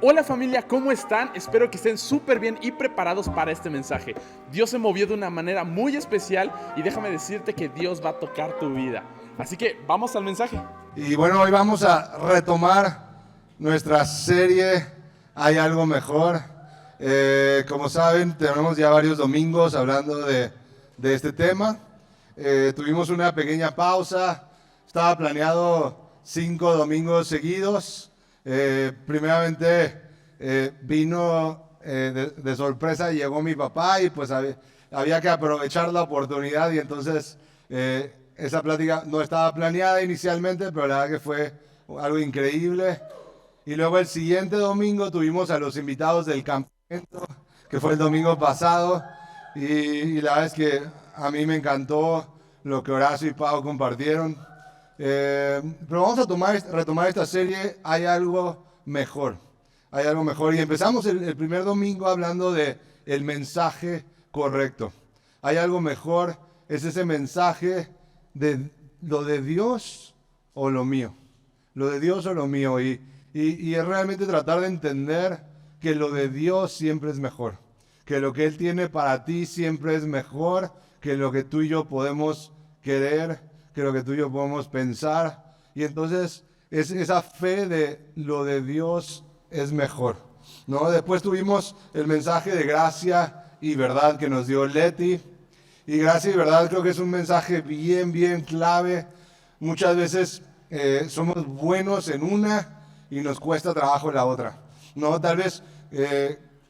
Hola familia, ¿cómo están? Espero que estén súper bien y preparados para este mensaje. Dios se movió de una manera muy especial y déjame decirte que Dios va a tocar tu vida. Así que vamos al mensaje. Y bueno, hoy vamos a retomar nuestra serie Hay algo mejor. Como saben, tenemos ya varios domingos hablando de este tema. Tuvimos una pequeña pausa. Estaba planeado 5 domingos seguidos. Primeramente vino de sorpresa, llegó mi papá y pues había que aprovechar la oportunidad y entonces esa plática no estaba planeada inicialmente, pero la verdad que fue algo increíble. Y luego el siguiente domingo tuvimos a los invitados del campamento, que fue el domingo pasado, y la verdad es que a mí me encantó lo que Horacio y Pau compartieron. Pero vamos a retomar esta serie, Hay algo mejor. Hay algo mejor. Y empezamos el primer domingo hablando de el mensaje correcto. Hay algo mejor, es ese mensaje de lo de Dios o lo mío. Lo de Dios o lo mío. Y es realmente tratar de entender que lo de Dios siempre es mejor. Que lo que Él tiene para ti siempre es mejor que lo que tú y yo podemos querer, que lo que tú y yo podemos pensar. Y entonces es esa fe de lo de Dios es mejor, ¿no? Después tuvimos el mensaje de gracia y verdad que nos dio Leti. Y gracia y verdad creo que es un mensaje bien clave. Muchas veces somos buenos en una y nos cuesta trabajo en la otra, ¿no? Tal vez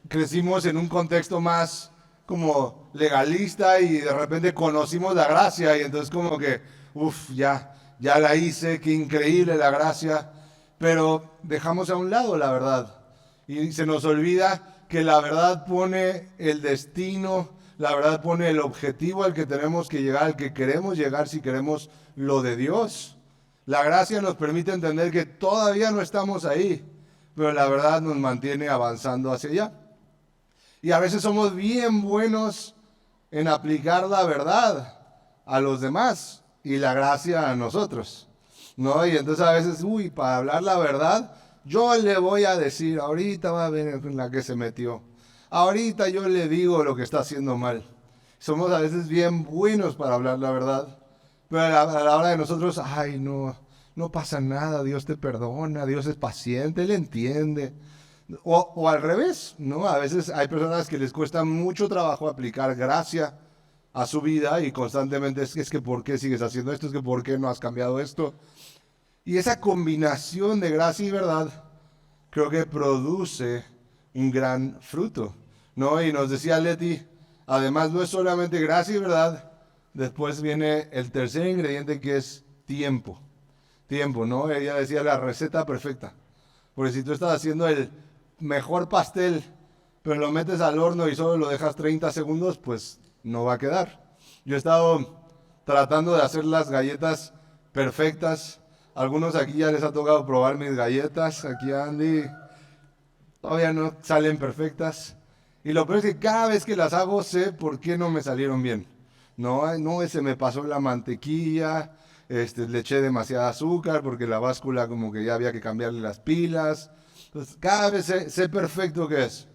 crecimos en un contexto más como legalista y de repente conocimos la gracia y entonces como que, ya la hice, qué increíble la gracia, pero dejamos a un lado la verdad y se nos olvida que la verdad pone el destino, la verdad pone el objetivo al que tenemos que llegar, al que queremos llegar si queremos lo de Dios. La gracia nos permite entender que todavía no estamos ahí, pero la verdad nos mantiene avanzando hacia allá. Y a veces somos bien buenos en aplicar la verdad a los demás y la gracia a nosotros, ¿no? Y entonces a veces, para hablar la verdad, yo le voy a decir, ahorita va a ver en la que se metió. Ahorita yo le digo lo que está haciendo mal. Somos a veces bien buenos para hablar la verdad, pero a la hora de nosotros, no pasa nada, Dios te perdona, Dios es paciente, Él entiende. O al revés, ¿no? A veces hay personas que les cuesta mucho trabajo aplicar gracia a su vida y constantemente es que ¿por qué sigues haciendo esto? Es que ¿por qué no has cambiado esto? Y esa combinación de gracia y verdad creo que produce un gran fruto, ¿no? Y nos decía Leti, además no es solamente gracia y verdad, después viene el tercer ingrediente que es tiempo. Tiempo, ¿no? Ella decía la receta perfecta. Porque si tú estás haciendo el mejor pastel, pero lo metes al horno y solo lo dejas 30 segundos, pues no va a quedar. Yo he estado tratando de hacer las galletas perfectas. Algunos aquí ya les ha tocado probar mis galletas. Aquí Andy, todavía no salen perfectas. Y lo peor es que cada vez que las hago sé por qué no me salieron bien. No, se me pasó la mantequilla, le eché demasiada azúcar porque la báscula como que ya había que cambiarle las pilas. Entonces, cada vez sé perfecto qué es.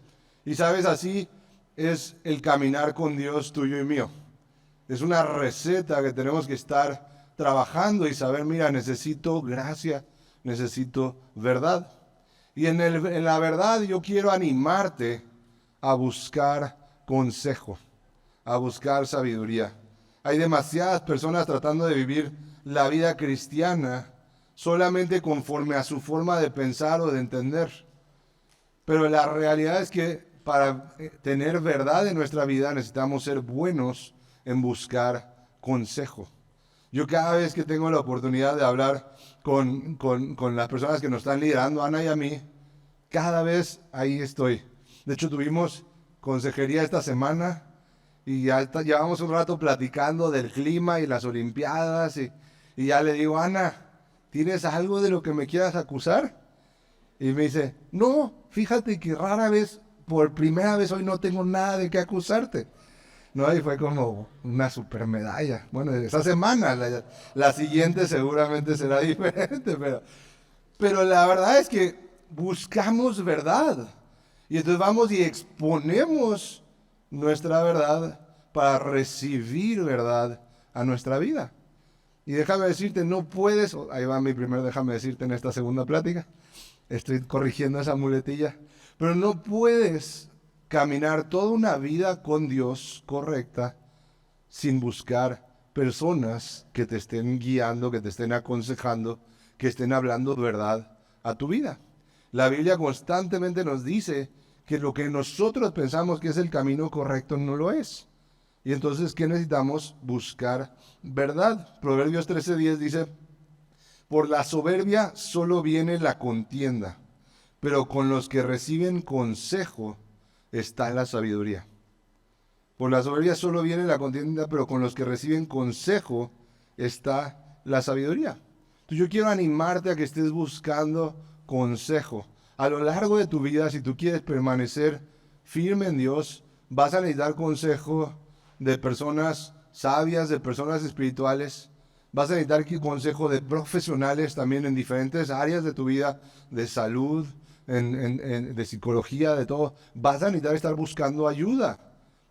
Y sabes, así es el caminar con Dios tuyo y mío. Es una receta que tenemos que estar trabajando y saber, mira, necesito gracia, necesito verdad. Y en la verdad yo quiero animarte a buscar consejo, a buscar sabiduría. Hay demasiadas personas tratando de vivir la vida cristiana solamente conforme a su forma de pensar o de entender. Pero la realidad es que para tener verdad en nuestra vida necesitamos ser buenos en buscar consejo. Yo cada vez que tengo la oportunidad de hablar con las personas que nos están liderando, Ana y a mí, cada vez ahí estoy. De hecho, tuvimos consejería esta semana y ya llevamos un rato platicando del clima y las olimpiadas y ya le digo, Ana, ¿tienes algo de lo que me quieras acusar? Y me dice, no, fíjate que rara vez, por primera vez hoy no tengo nada de qué acusarte. ¿No? Y fue como una super medalla. Bueno, esa semana, la siguiente seguramente será diferente, pero la verdad es que buscamos verdad. Y entonces vamos y exponemos nuestra verdad para recibir verdad a nuestra vida. Y déjame decirte, no puedes, ahí va mi primer déjame decirte en esta segunda plática, estoy corrigiendo esa muletilla, pero no puedes caminar toda una vida con Dios correcta sin buscar personas que te estén guiando, que te estén aconsejando, que estén hablando verdad a tu vida. La Biblia constantemente nos dice que lo que nosotros pensamos que es el camino correcto no lo es. Y entonces, ¿qué necesitamos? Buscar verdad. Proverbios 13:10 dice, por la soberbia solo viene la contienda, pero con los que reciben consejo está la sabiduría. Por la soberbia solo viene la contienda, pero con los que reciben consejo está la sabiduría. Entonces yo quiero animarte a que estés buscando consejo. A lo largo de tu vida, si tú quieres permanecer firme en Dios, vas a necesitar consejo de personas sabias, de personas espirituales. Vas a necesitar consejo de profesionales también en diferentes áreas de tu vida, de salud, de psicología, de todo. Vas a necesitar estar buscando ayuda.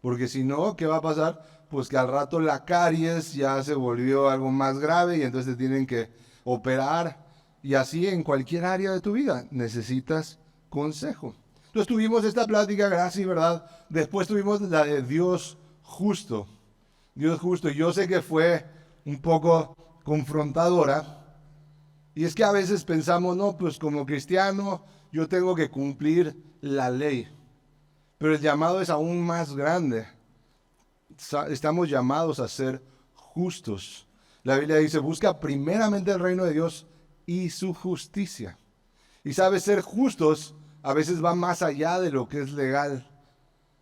Porque si no, ¿qué va a pasar? Pues que al rato la caries ya se volvió algo más grave y entonces te tienen que operar. Y así en cualquier área de tu vida necesitas consejo. Entonces tuvimos esta plática, gracia y verdad. Después tuvimos la de Dios justo. Dios justo. Y yo sé que fue un poco confrontadora. Y es que a veces pensamos, no, pues como cristiano yo tengo que cumplir la ley. Pero el llamado es aún más grande. Estamos llamados a ser justos. La Biblia dice, busca primeramente el reino de Dios y su justicia. Y sabes, ser justos a veces va más allá de lo que es legal.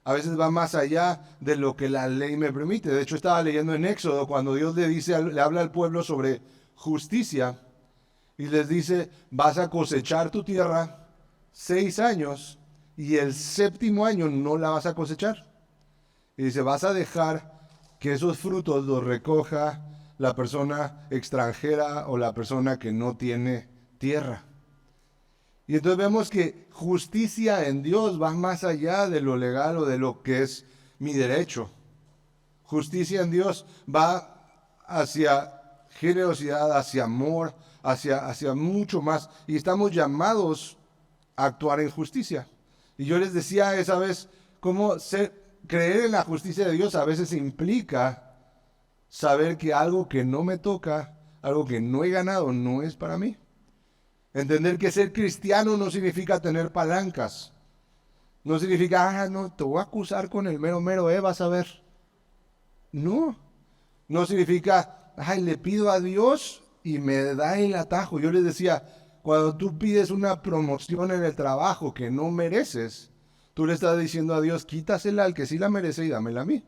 A veces va más allá de lo que la ley me permite. De hecho, estaba leyendo en Éxodo cuando Dios le habla al pueblo sobre justicia y les dice, vas a cosechar tu tierra 6 años y el 7º año no la vas a cosechar. Y dice, vas a dejar que esos frutos los recoja la persona extranjera o la persona que no tiene tierra. Y entonces vemos que justicia en Dios va más allá de lo legal o de lo que es mi derecho. Justicia en Dios va hacia generosidad, hacia amor, hacia mucho más. Y estamos llamados a actuar en justicia. Y yo les decía esa vez cómo creer en la justicia de Dios a veces implica saber que algo que no me toca, algo que no he ganado, no es para mí. Entender que ser cristiano no significa tener palancas. No significa, no, te voy a acusar con el mero mero, vas a ver. No. No significa, le pido a Dios y me da el atajo. Yo les decía, cuando tú pides una promoción en el trabajo que no mereces, tú le estás diciendo a Dios, quítasela al que sí la merece y dámela a mí.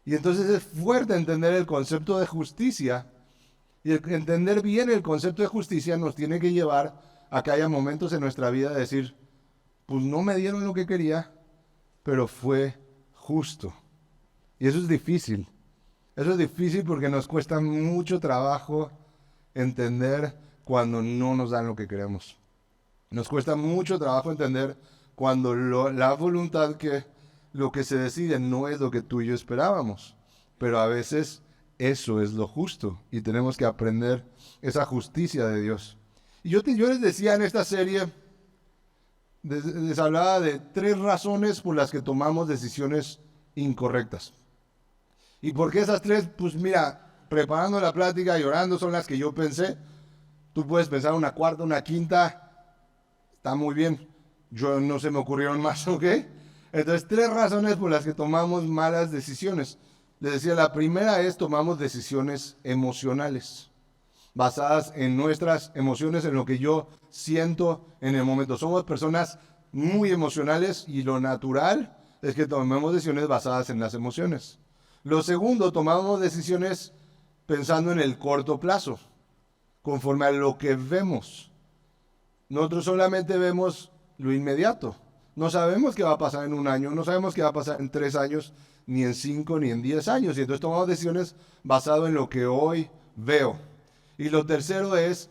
Y entonces es fuerte entender el concepto de justicia. Y entender bien el concepto de justicia nos tiene que llevar a que haya momentos en nuestra vida de decir, pues no me dieron lo que quería, pero fue justo. Y eso es difícil. Eso es difícil porque nos cuesta mucho trabajo entender cuando no nos dan lo que queremos. Nos cuesta mucho trabajo entender cuando la voluntad lo que se decide no es lo que tú y yo esperábamos. Pero a veces eso es lo justo y tenemos que aprender esa justicia de Dios. Y yo les decía en esta serie, les hablaba de 3 razones por las que tomamos decisiones incorrectas. ¿Y por qué esas 3? Pues mira, preparando la plática y orando son las que yo pensé. Tú puedes pensar una cuarta, una quinta, está muy bien. Yo no se me ocurrieron más, ¿ok? Entonces 3 razones por las que tomamos malas decisiones. Les decía, la primera es tomamos decisiones emocionales, basadas en nuestras emociones, en lo que yo siento en el momento. Somos personas muy emocionales y lo natural es que tomemos decisiones basadas en las emociones. Lo segundo, tomamos decisiones pensando en el corto plazo, conforme a lo que vemos. Nosotros solamente vemos lo inmediato. No sabemos qué va a pasar en 1 año, no sabemos qué va a pasar en 3 años, ni en 5, ni en 10 años. Y entonces tomamos decisiones basadas en lo que hoy veo. Y lo tercero es,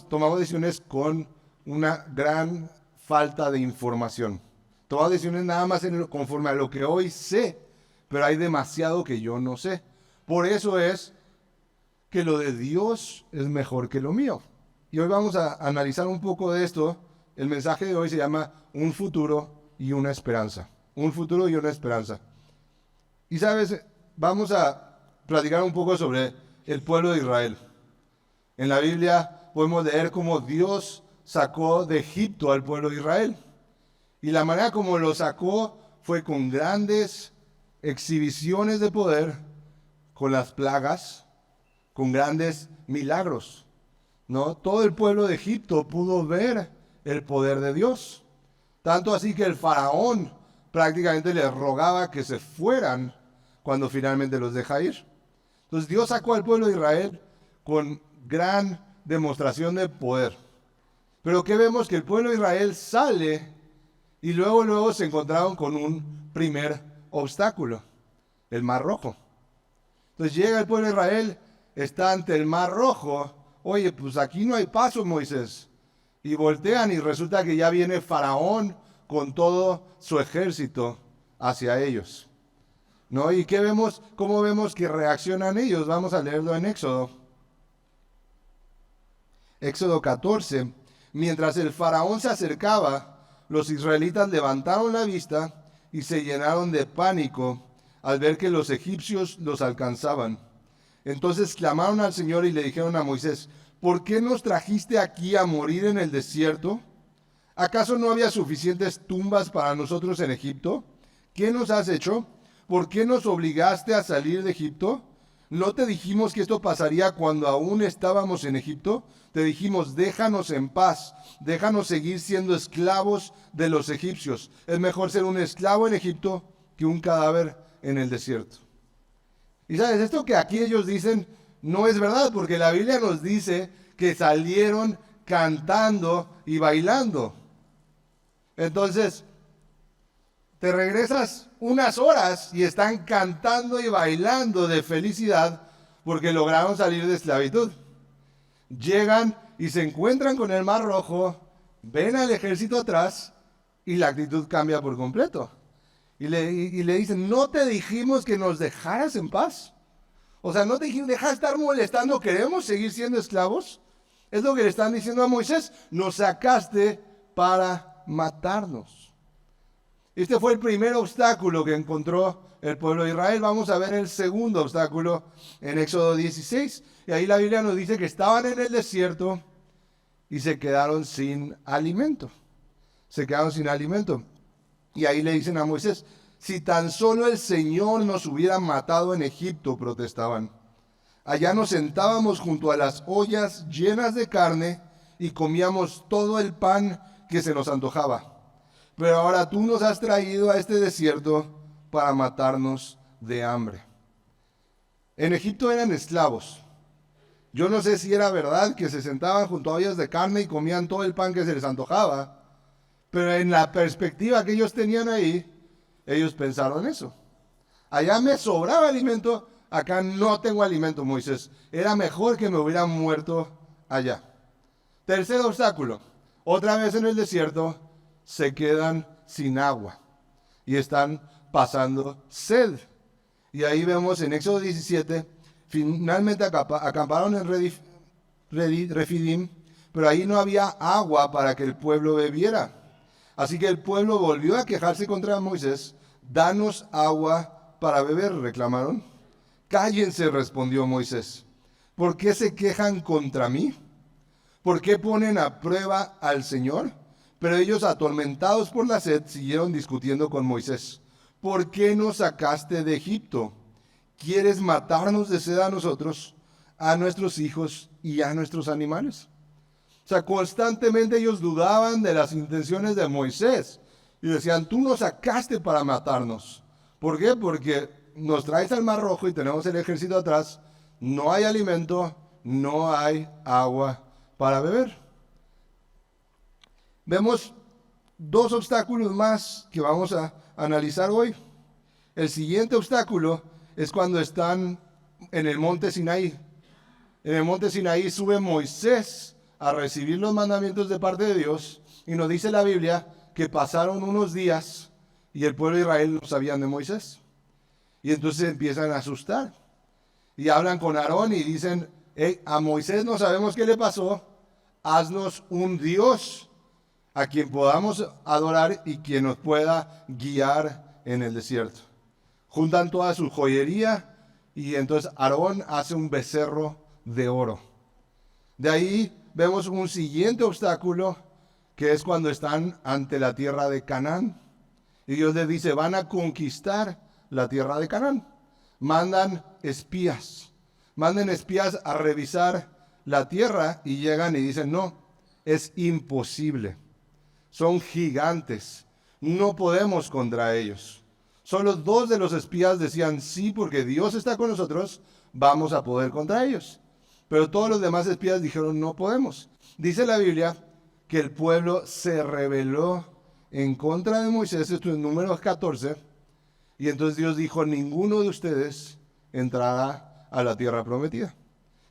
tomamos decisiones con una gran falta de información. Todas decisiones nada más conforme a lo que hoy sé, pero hay demasiado que yo no sé. Por eso es que lo de Dios es mejor que lo mío. Y hoy vamos a analizar un poco de esto. El mensaje de hoy se llama Un futuro y una esperanza. Un futuro y una esperanza. Y sabes, vamos a platicar un poco sobre el pueblo de Israel. En la Biblia podemos leer cómo Dios sacó de Egipto al pueblo de Israel. Y la manera como lo sacó fue con grandes exhibiciones de poder, con las plagas, con grandes milagros, ¿no? Todo el pueblo de Egipto pudo ver el poder de Dios. Tanto así que el faraón prácticamente les rogaba que se fueran cuando finalmente los deja ir. Entonces Dios sacó al pueblo de Israel con gran demostración de poder. Pero ¿qué vemos? Que el pueblo de Israel sale y luego se encontraron con un primer obstáculo, el Mar Rojo. Entonces llega el pueblo de Israel, está ante el Mar Rojo. Oye, pues aquí no hay paso, Moisés. Y voltean y resulta que ya viene Faraón con todo su ejército hacia ellos, ¿no? ¿Y qué vemos? ¿Cómo vemos que reaccionan ellos? Vamos a leerlo en Éxodo. Éxodo 14. Mientras el faraón se acercaba, los israelitas levantaron la vista y se llenaron de pánico al ver que los egipcios los alcanzaban. Entonces clamaron al Señor y le dijeron a Moisés: ¿por qué nos trajiste aquí a morir en el desierto? ¿Acaso no había suficientes tumbas para nosotros en Egipto? ¿Qué nos has hecho? ¿Por qué nos obligaste a salir de Egipto? ¿No te dijimos que esto pasaría cuando aún estábamos en Egipto? Te dijimos: déjanos en paz, déjanos seguir siendo esclavos de los egipcios. Es mejor ser un esclavo en Egipto que un cadáver en el desierto. Y sabes, esto que aquí ellos dicen no es verdad, porque la Biblia nos dice que salieron cantando y bailando. Entonces, te regresas unas horas y están cantando y bailando de felicidad porque lograron salir de esclavitud. Llegan y se encuentran con el Mar Rojo, ven al ejército atrás y la actitud cambia por completo. Y le dicen: ¿no te dijimos que nos dejaras en paz? O sea, ¿no te dijimos, deja de estar molestando, queremos seguir siendo esclavos? Es lo que le están diciendo a Moisés: nos sacaste para matarnos. Este fue el primer obstáculo que encontró el pueblo de Israel. Vamos a ver el segundo obstáculo en Éxodo 16. Y ahí la Biblia nos dice que estaban en el desierto y se quedaron sin alimento. Se quedaron sin alimento. Y ahí le dicen a Moisés: si tan solo el Señor nos hubiera matado en Egipto, protestaban. Allá nos sentábamos junto a las ollas llenas de carne y comíamos todo el pan que se nos antojaba. Pero ahora tú nos has traído a este desierto para matarnos de hambre. En Egipto eran esclavos. Yo no sé si era verdad que se sentaban junto a ollas de carne y comían todo el pan que se les antojaba, pero en la perspectiva que ellos tenían ahí, ellos pensaron eso. Allá me sobraba alimento, acá no tengo alimento, Moisés. Era mejor que me hubieran muerto allá. Tercer obstáculo. Otra vez en el desierto se quedan sin agua y están pasando sed. Y ahí vemos en Éxodo 17, finalmente acamparon en Refidim, pero ahí no había agua para que el pueblo bebiera. Así que el pueblo volvió a quejarse contra Moisés. Danos agua para beber, reclamaron. Cállense, respondió Moisés. ¿Por qué se quejan contra mí? ¿Por qué ponen a prueba al Señor? Pero ellos, atormentados por la sed, siguieron discutiendo con Moisés. ¿Por qué nos sacaste de Egipto? ¿Quieres matarnos de sed a nosotros, a nuestros hijos y a nuestros animales? O sea, constantemente ellos dudaban de las intenciones de Moisés y decían: tú nos sacaste para matarnos. ¿Por qué? Porque nos traes al Mar Rojo y tenemos el ejército atrás, no hay alimento, no hay agua para beber. Vemos dos obstáculos más que vamos a analizar hoy. El siguiente obstáculo es cuando están en el monte Sinaí. En el monte Sinaí sube Moisés a recibir los mandamientos de parte de Dios, y nos dice la Biblia que pasaron unos días y el pueblo de Israel no sabían de Moisés. Y entonces empiezan a asustar. Y hablan con Aarón y dicen, hey, a Moisés no sabemos qué le pasó, haznos un Dios a quien podamos adorar y quien nos pueda guiar en el desierto. Juntan toda su joyería y entonces Aarón hace un becerro de oro. De ahí vemos un siguiente obstáculo, que es cuando están ante la tierra de Canaán. Y Dios les dice, van a conquistar la tierra de Canaán. Manden espías a revisar la tierra y llegan y dicen, no, es imposible. Son gigantes, no podemos contra ellos. Solo 2 de los espías decían, sí, porque Dios está con nosotros, vamos a poder contra ellos. Pero todos los demás espías dijeron, no podemos. Dice la Biblia que el pueblo se rebeló en contra de Moisés, esto es Números 14, y entonces Dios dijo, ninguno de ustedes entrará a la tierra prometida.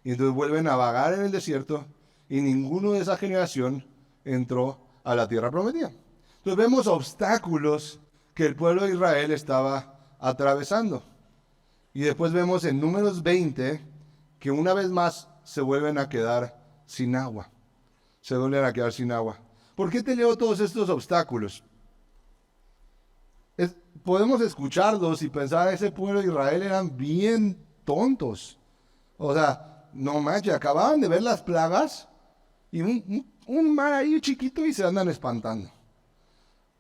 Y entonces vuelven a vagar en el desierto y ninguno de esa generación entró a la tierra prometida. Entonces vemos obstáculos que el pueblo de Israel estaba atravesando. Y después vemos en Números 20 que una vez más se vuelven a quedar sin agua. Se vuelven a quedar sin agua. ¿Por qué te leo todos estos obstáculos? Podemos escucharlos y pensar, ese pueblo de Israel eran bien tontos. O sea, no manches, acababan de ver las plagas y un mar ahí chiquito y se andan espantando.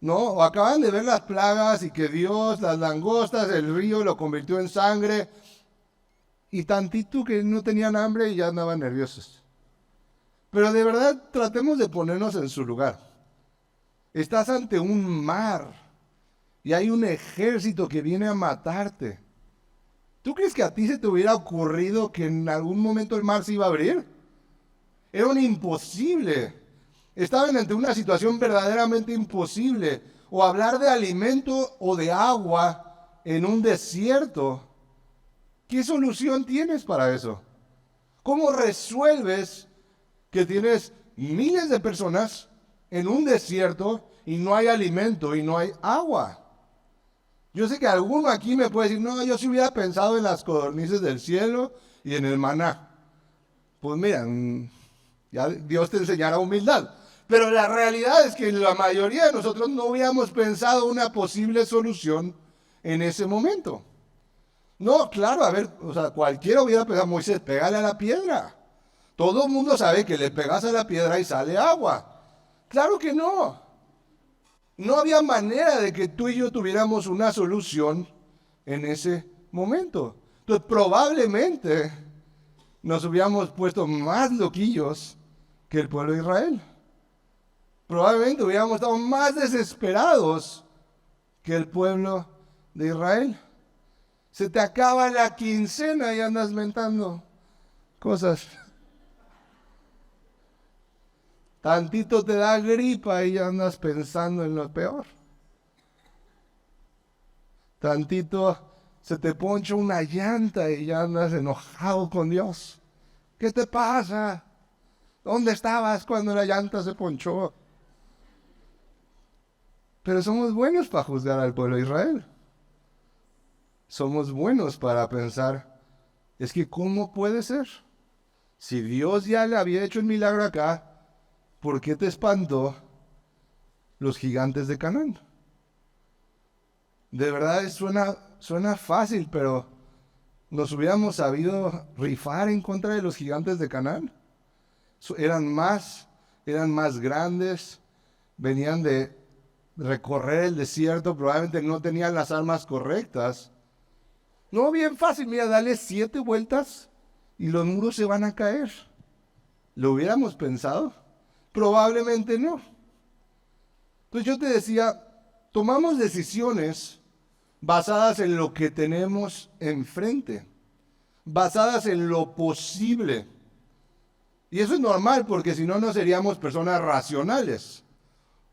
No, o acaban de ver las plagas y que Dios, las langostas, el río lo convirtió en sangre y tantito que no tenían hambre y ya andaban nerviosos. Pero de verdad tratemos de ponernos en su lugar. Estás ante un mar y hay un ejército que viene a matarte. ¿Tú crees que a ti se te hubiera ocurrido que en algún momento el mar se iba a abrir? Era un imposible. Estaban ante una situación verdaderamente imposible. O hablar de alimento o de agua en un desierto. ¿Qué solución tienes para eso? ¿Cómo resuelves que tienes miles de personas en un desierto y no hay alimento y no hay agua? Yo sé que alguno aquí me puede decir, no, yo sí hubiera pensado en las codornices del cielo y en el maná. Pues mira, ya Dios te enseñará humildad. Pero la realidad es que la mayoría de nosotros no hubiéramos pensado una posible solución en ese momento. No, claro, a ver, o sea, cualquiera hubiera pensado, Moisés, pégale a la piedra. Todo el mundo sabe que le pegas a la piedra y sale agua. Claro que no. No había manera de que tú y yo tuviéramos una solución en ese momento. Entonces, probablemente nos hubiéramos puesto más loquillos que el pueblo de Israel. Probablemente hubiéramos estado más desesperados que el pueblo de Israel. Se te acaba la quincena y andas mentando cosas. Tantito te da gripa y ya andas pensando en lo peor. Tantito se te poncha una llanta y ya andas enojado con Dios. ¿Qué te pasa? ¿Dónde estabas cuando la llanta se ponchó? Pero somos buenos para juzgar al pueblo de Israel. Somos buenos para pensar, es que ¿cómo puede ser? Si Dios ya le había hecho el milagro acá, ¿por qué te espantó los gigantes de Canaán? De verdad suena fácil, pero ¿nos hubiéramos sabido rifar en contra de los gigantes de Canaán? Eran más grandes, venían de recorrer el desierto, probablemente no tenían las armas correctas. No, bien fácil, mira, dale 7 vueltas y los muros se van a caer. ¿Lo hubiéramos pensado? Probablemente no. Entonces yo te decía, tomamos decisiones basadas en lo que tenemos enfrente, basadas en lo posible. Y eso es normal porque si no, no seríamos personas racionales.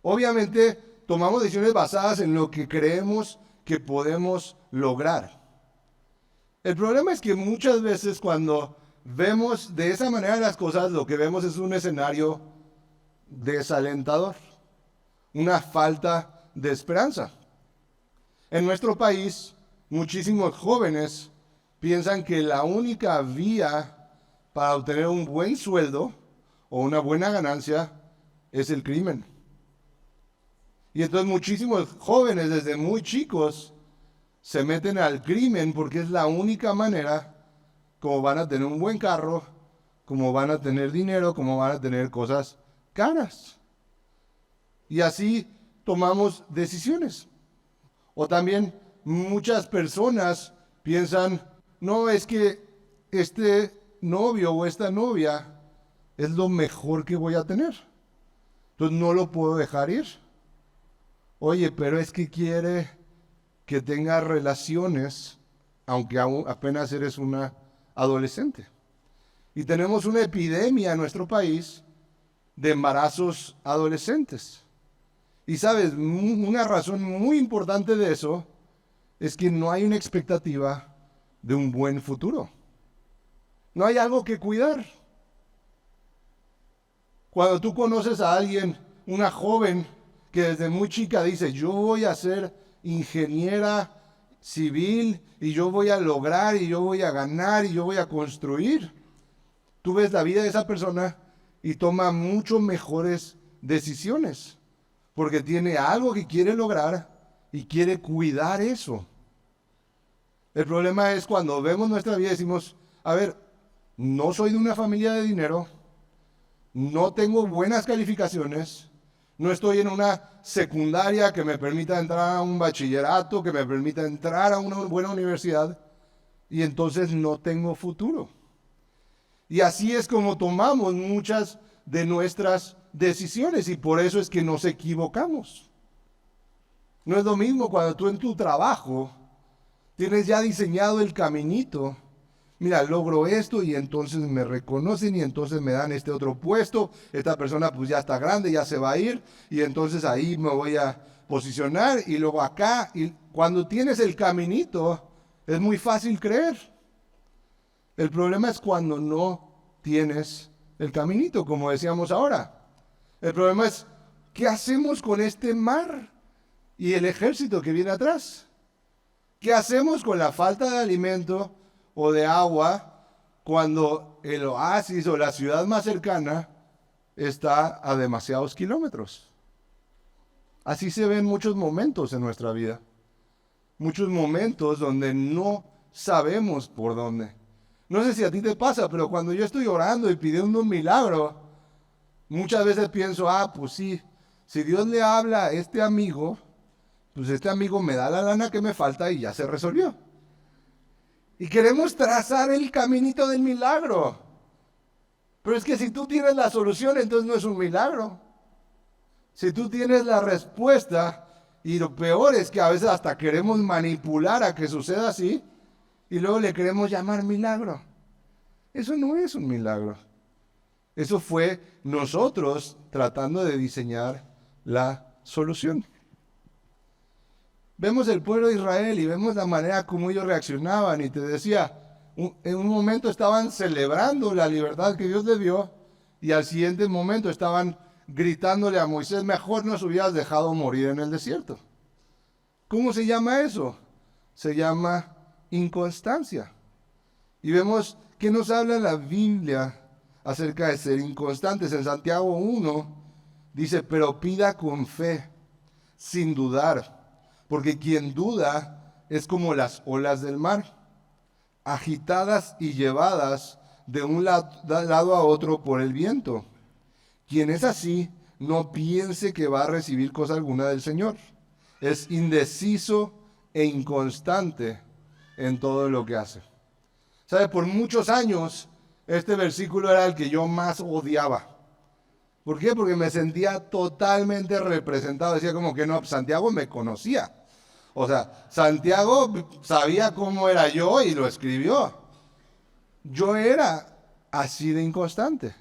Obviamente tomamos decisiones basadas en lo que creemos que podemos lograr. El problema es que muchas veces cuando vemos de esa manera las cosas, lo que vemos es un escenario desalentador, una falta de esperanza. En nuestro país, muchísimos jóvenes piensan que la única vía para obtener un buen sueldo o una buena ganancia es el crimen. Y entonces muchísimos jóvenes desde muy chicos se meten al crimen porque es la única manera como van a tener un buen carro, como van a tener dinero, como van a tener cosas caras. Y así tomamos decisiones. O también muchas personas piensan, no, es que este novio o esta novia es lo mejor que voy a tener. Entonces no lo puedo dejar ir. Oye, pero es que quiere que tenga relaciones, aunque aún apenas eres una adolescente. Y tenemos una epidemia en nuestro país de embarazos adolescentes. Y sabes, una razón muy importante de eso es que no hay una expectativa de un buen futuro. No hay algo que cuidar. Cuando tú conoces a alguien, una joven que desde muy chica dice, yo voy a ser ingeniera civil y yo voy a lograr y yo voy a ganar y yo voy a construir. Tú ves la vida de esa persona y toma mucho mejores decisiones porque tiene algo que quiere lograr y quiere cuidar eso. El problema es cuando vemos nuestra vida y decimos, a ver, no soy de una familia de dinero, no tengo buenas calificaciones, no estoy en una secundaria que me permita entrar a un bachillerato, que me permita entrar a una buena universidad, y entonces no tengo futuro. Y así es como tomamos muchas de nuestras decisiones, y por eso es que nos equivocamos. No es lo mismo cuando tú en tu trabajo tienes ya diseñado el caminito. Mira, logro esto y entonces me reconocen y entonces me dan este otro puesto. Esta persona pues ya está grande, ya se va a ir y entonces ahí me voy a posicionar y luego acá. Y cuando tienes el caminito es muy fácil creer. El problema es cuando no tienes el caminito, como decíamos ahora. El problema es, ¿qué hacemos con este mar y el ejército que viene atrás? ¿Qué hacemos con la falta de alimento o de agua cuando el oasis o la ciudad más cercana está a demasiados kilómetros? Así se ven muchos momentos en nuestra vida. Muchos momentos donde no sabemos por dónde. No sé si a ti te pasa, pero cuando yo estoy orando y pidiendo un milagro, muchas veces pienso, pues sí, si Dios le habla a este amigo, pues este amigo me da la lana que me falta y ya se resolvió. Y queremos trazar el caminito del milagro. Pero es que si tú tienes la solución, entonces no es un milagro. Si tú tienes la respuesta, y lo peor es que a veces hasta queremos manipular a que suceda así, y luego le queremos llamar milagro. Eso no es un milagro. Eso fue nosotros tratando de diseñar la solución. Vemos el pueblo de Israel y vemos la manera como ellos reaccionaban. Y te decía, en un momento estaban celebrando la libertad que Dios les dio y al siguiente momento estaban gritándole a Moisés, mejor nos hubieras dejado morir en el desierto. ¿Cómo se llama eso? Se llama inconstancia. Y vemos que nos habla la Biblia acerca de ser inconstantes. En Santiago 1 dice, pero pida con fe, sin dudar. Porque quien duda es como las olas del mar, agitadas y llevadas de un lado a otro por el viento. Quien es así, no piense que va a recibir cosa alguna del Señor. Es indeciso e inconstante en todo lo que hace. ¿Sabe? Por muchos años, este versículo era el que yo más odiaba. ¿Por qué? Porque me sentía totalmente representado. Decía como que no, Santiago me conocía. O sea, Santiago sabía cómo era yo y lo escribió. Yo era así de inconstante.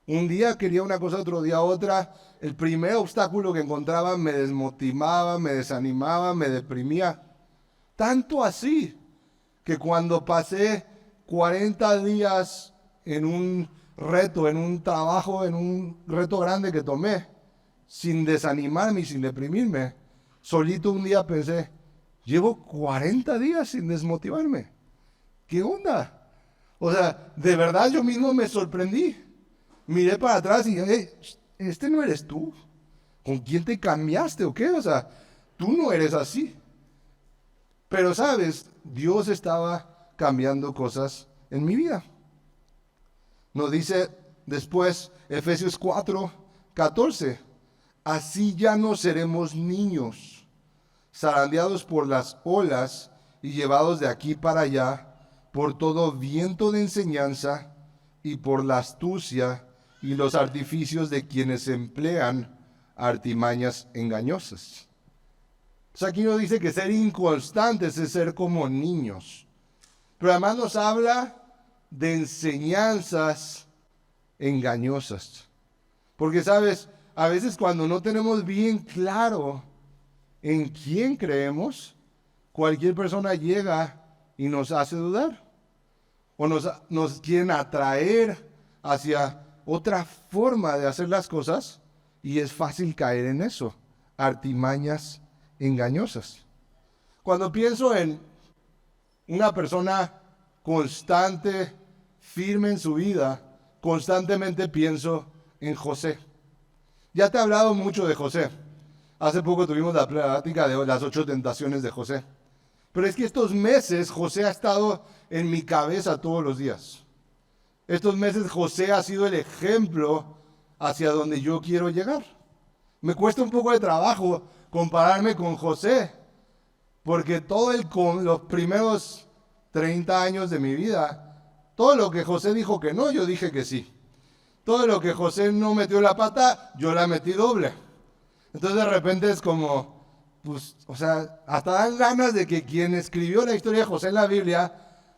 Un día quería una cosa, otro día otra. El primer obstáculo que encontraba me desmotivaba, me desanimaba, me deprimía. Tanto así que cuando pasé 40 días en un reto, en un trabajo, en un reto grande que tomé, sin desanimarme y sin deprimirme, solito un día pensé, llevo 40 días sin desmotivarme. ¿Qué onda? O sea, de verdad yo mismo me sorprendí. Miré para atrás y dije, este no eres tú. ¿Con quién te cambiaste o qué? O sea, tú no eres así. Pero sabes, Dios estaba cambiando cosas en mi vida. Nos dice después Efesios 4:14, así ya no seremos niños, zarandeados por las olas y llevados de aquí para allá por todo viento de enseñanza y por la astucia y los artificios de quienes emplean artimañas engañosas. O sea, aquí nos dice que ser inconstantes es ser como niños. Pero además nos habla de enseñanzas engañosas. Porque, ¿sabes? A veces cuando no tenemos bien claro en quién creemos, cualquier persona llega y nos hace dudar. O nos quieren atraer hacia otra forma de hacer las cosas y es fácil caer en eso. Artimañas engañosas. Cuando pienso en una persona constante, firme en su vida, constantemente pienso en José. Ya te he hablado mucho de José. Hace poco tuvimos la plática de las 8 tentaciones de José. Pero es que estos meses José ha estado en mi cabeza todos los días. Estos meses José ha sido el ejemplo hacia donde yo quiero llegar. Me cuesta un poco de trabajo compararme con José, porque los primeros 30 años de mi vida, todo lo que José dijo que no, yo dije que sí. Todo lo que José no metió la pata, yo la metí doble. Entonces de repente es como, pues, o sea, hasta dan ganas de que quien escribió la historia de José en la Biblia,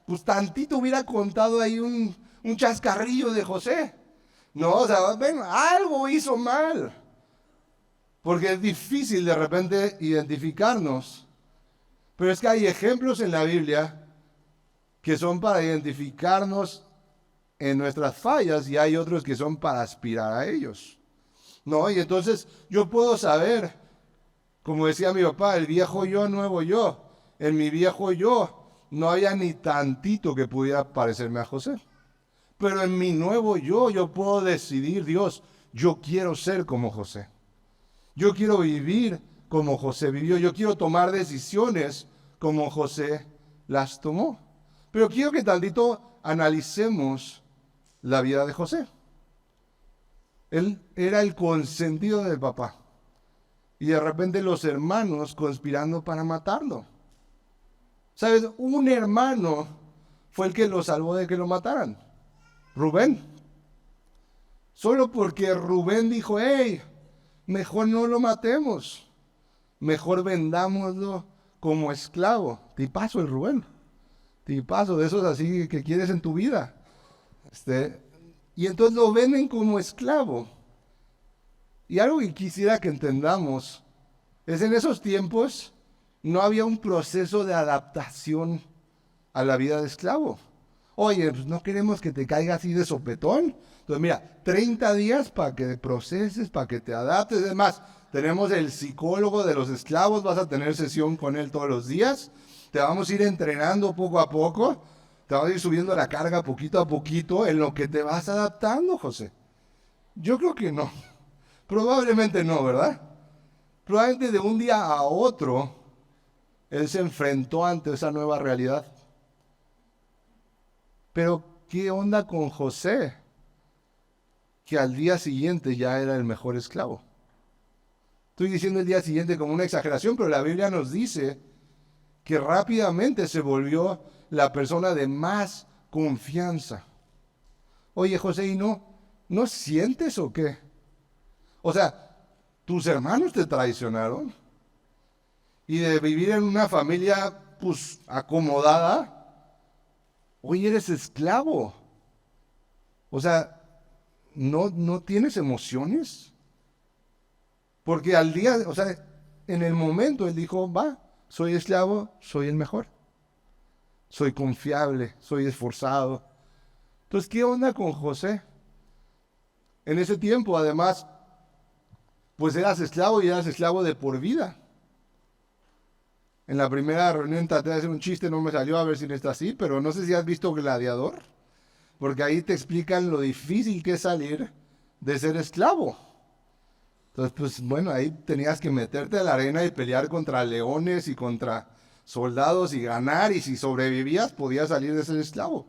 pues tantito hubiera contado ahí un chascarrillo de José. No, o sea, bueno, algo hizo mal. Porque es difícil de repente identificarnos. Pero es que hay ejemplos en la Biblia que son para identificarnos en nuestras fallas y hay otros que son para aspirar a ellos. ¿No? Y entonces yo puedo saber, como decía mi papá, el viejo yo, nuevo yo. En mi viejo yo no había ni tantito que pudiera parecerme a José. Pero en mi nuevo yo puedo decidir, Dios, yo quiero ser como José. Yo quiero vivir como José vivió. Yo quiero tomar decisiones como José las tomó. Pero quiero que tantito analicemos la vida de José. Él era el consentido del papá. Y de repente los hermanos conspirando para matarlo. ¿Sabes? Un hermano fue el que lo salvó de que lo mataran. Rubén. Solo porque Rubén dijo, hey, mejor no lo matemos. Mejor vendámoslo como esclavo. Tipazo el Rubén. Tipazo de esos así que quieres en tu vida. Y entonces lo venden como esclavo. Y algo que quisiera que entendamos es en esos tiempos no había un proceso de adaptación a la vida de esclavo. Oye, pues no queremos que te caiga así de sopetón. Entonces mira, 30 días para que proceses, para que te adaptes. Es más, tenemos el psicólogo de los esclavos, vas a tener sesión con él todos los días. Te vamos a ir entrenando poco a poco. Te vamos a ir subiendo la carga poquito a poquito en lo que te vas adaptando, José. Yo creo que no. Probablemente no, ¿verdad? Probablemente de un día a otro, él se enfrentó ante esa nueva realidad. Pero, ¿qué onda con José? Que al día siguiente ya era el mejor esclavo. Estoy diciendo el día siguiente como una exageración, pero la Biblia nos dice que rápidamente se volvió la persona de más confianza. Oye, José, ¿y no sientes o qué? O sea, tus hermanos te traicionaron. Y de vivir en una familia, pues, acomodada, hoy eres esclavo. O sea, ¿no tienes emociones? Porque al día, o sea, en el momento él dijo, va, soy esclavo, soy el mejor. Soy confiable, soy esforzado. Entonces, ¿qué onda con José? En ese tiempo, además, pues eras esclavo y eras esclavo de por vida. En la primera reunión traté de hacer un chiste, no me salió, a ver si no está así, pero no sé si has visto Gladiador, porque ahí te explican lo difícil que es salir de ser esclavo. Entonces, pues bueno, ahí tenías que meterte a la arena y pelear contra leones y contra soldados y ganar, y si sobrevivías podías salir de ser esclavo.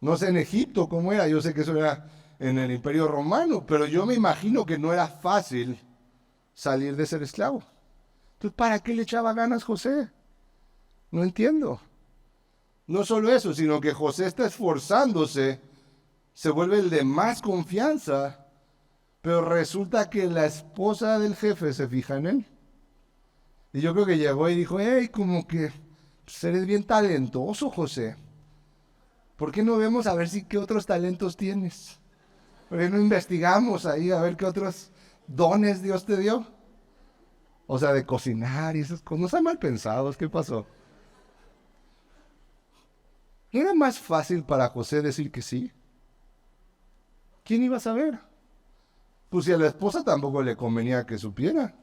No sé en Egipto cómo era, yo sé que eso era en el Imperio Romano, pero yo me imagino que no era fácil salir de ser esclavo. Entonces, ¿para qué le echaba ganas José? No entiendo. No solo eso, sino que José está esforzándose, se vuelve el de más confianza, pero resulta que la esposa del jefe se fija en él. Y yo creo que llegó y dijo, hey, como que pues, eres bien talentoso, José. ¿Por qué no vemos a ver si qué otros talentos tienes? ¿Por qué no investigamos ahí a ver qué otros dones Dios te dio? O sea, de cocinar y esas cosas. No están mal pensados, ¿qué pasó? ¿No era más fácil para José decir que sí? ¿Quién iba a saber? Pues si a la esposa tampoco le convenía que supiera.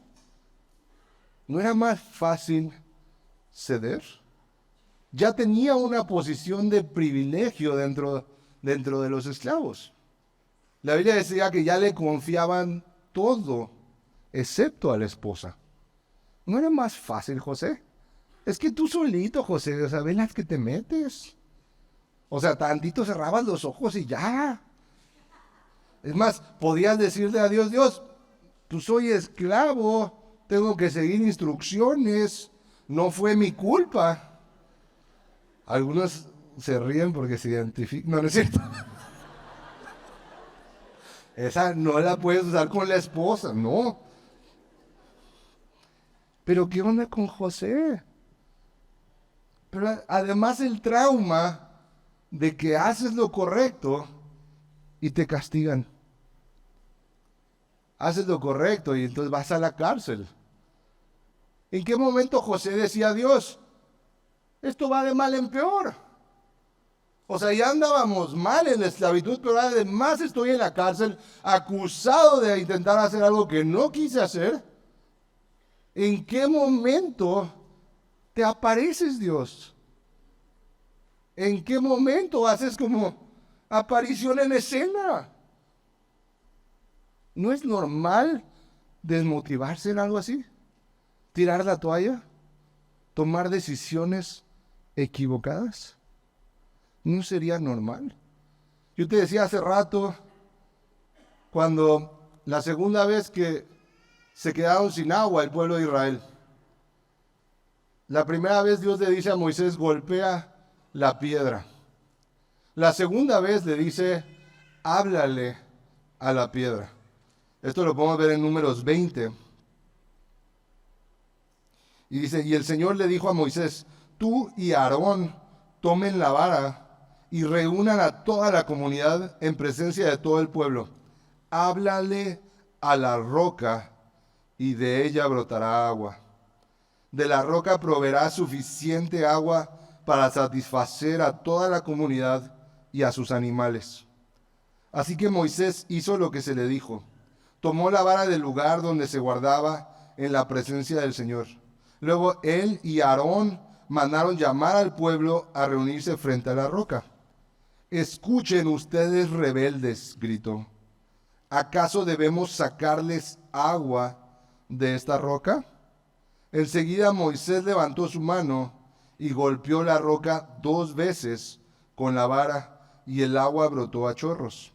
¿No era más fácil ceder? Ya tenía una posición de privilegio dentro de los esclavos. La Biblia decía que ya le confiaban todo, excepto a la esposa. ¿No era más fácil, José? Es que tú solito, José, o sea, ven las que te metes. O sea, tantito cerrabas los ojos y ya. Es más, podías decirle a Dios, Dios, tú soy esclavo, tengo que seguir instrucciones, no fue mi culpa. Algunos se ríen porque se identifican. No, no es cierto. Esa no la puedes usar con la esposa, no. Pero ¿qué onda con José? Pero además el trauma de que haces lo correcto y te castigan. Haces lo correcto y entonces vas a la cárcel. ¿En qué momento José decía a Dios, esto va de mal en peor? O sea, ya andábamos mal en la esclavitud, pero además estoy en la cárcel acusado de intentar hacer algo que no quise hacer. ¿En qué momento te apareces, Dios? ¿En qué momento haces como aparición en escena? ¿No es normal desmotivarse en algo así? ¿Tirar la toalla? ¿Tomar decisiones equivocadas? ¿No sería normal? Yo te decía hace rato, cuando la segunda vez que se quedaron sin agua el pueblo de Israel, la primera vez Dios le dice a Moisés, golpea la piedra. La segunda vez le dice, háblale a la piedra. Esto lo podemos ver en Números 20. Y dice, y el Señor le dijo a Moisés, tú y Aarón tomen la vara y reúnan a toda la comunidad en presencia de todo el pueblo. Háblale a la roca y de ella brotará agua. De la roca proveerá suficiente agua para satisfacer a toda la comunidad y a sus animales. Así que Moisés hizo lo que se le dijo. Tomó la vara del lugar donde se guardaba en la presencia del Señor. Luego él y Aarón mandaron llamar al pueblo a reunirse frente a la roca. Escuchen ustedes rebeldes, gritó. ¿Acaso debemos sacarles agua de esta roca? Enseguida Moisés levantó su mano y golpeó la roca 2 veces con la vara y el agua brotó a chorros.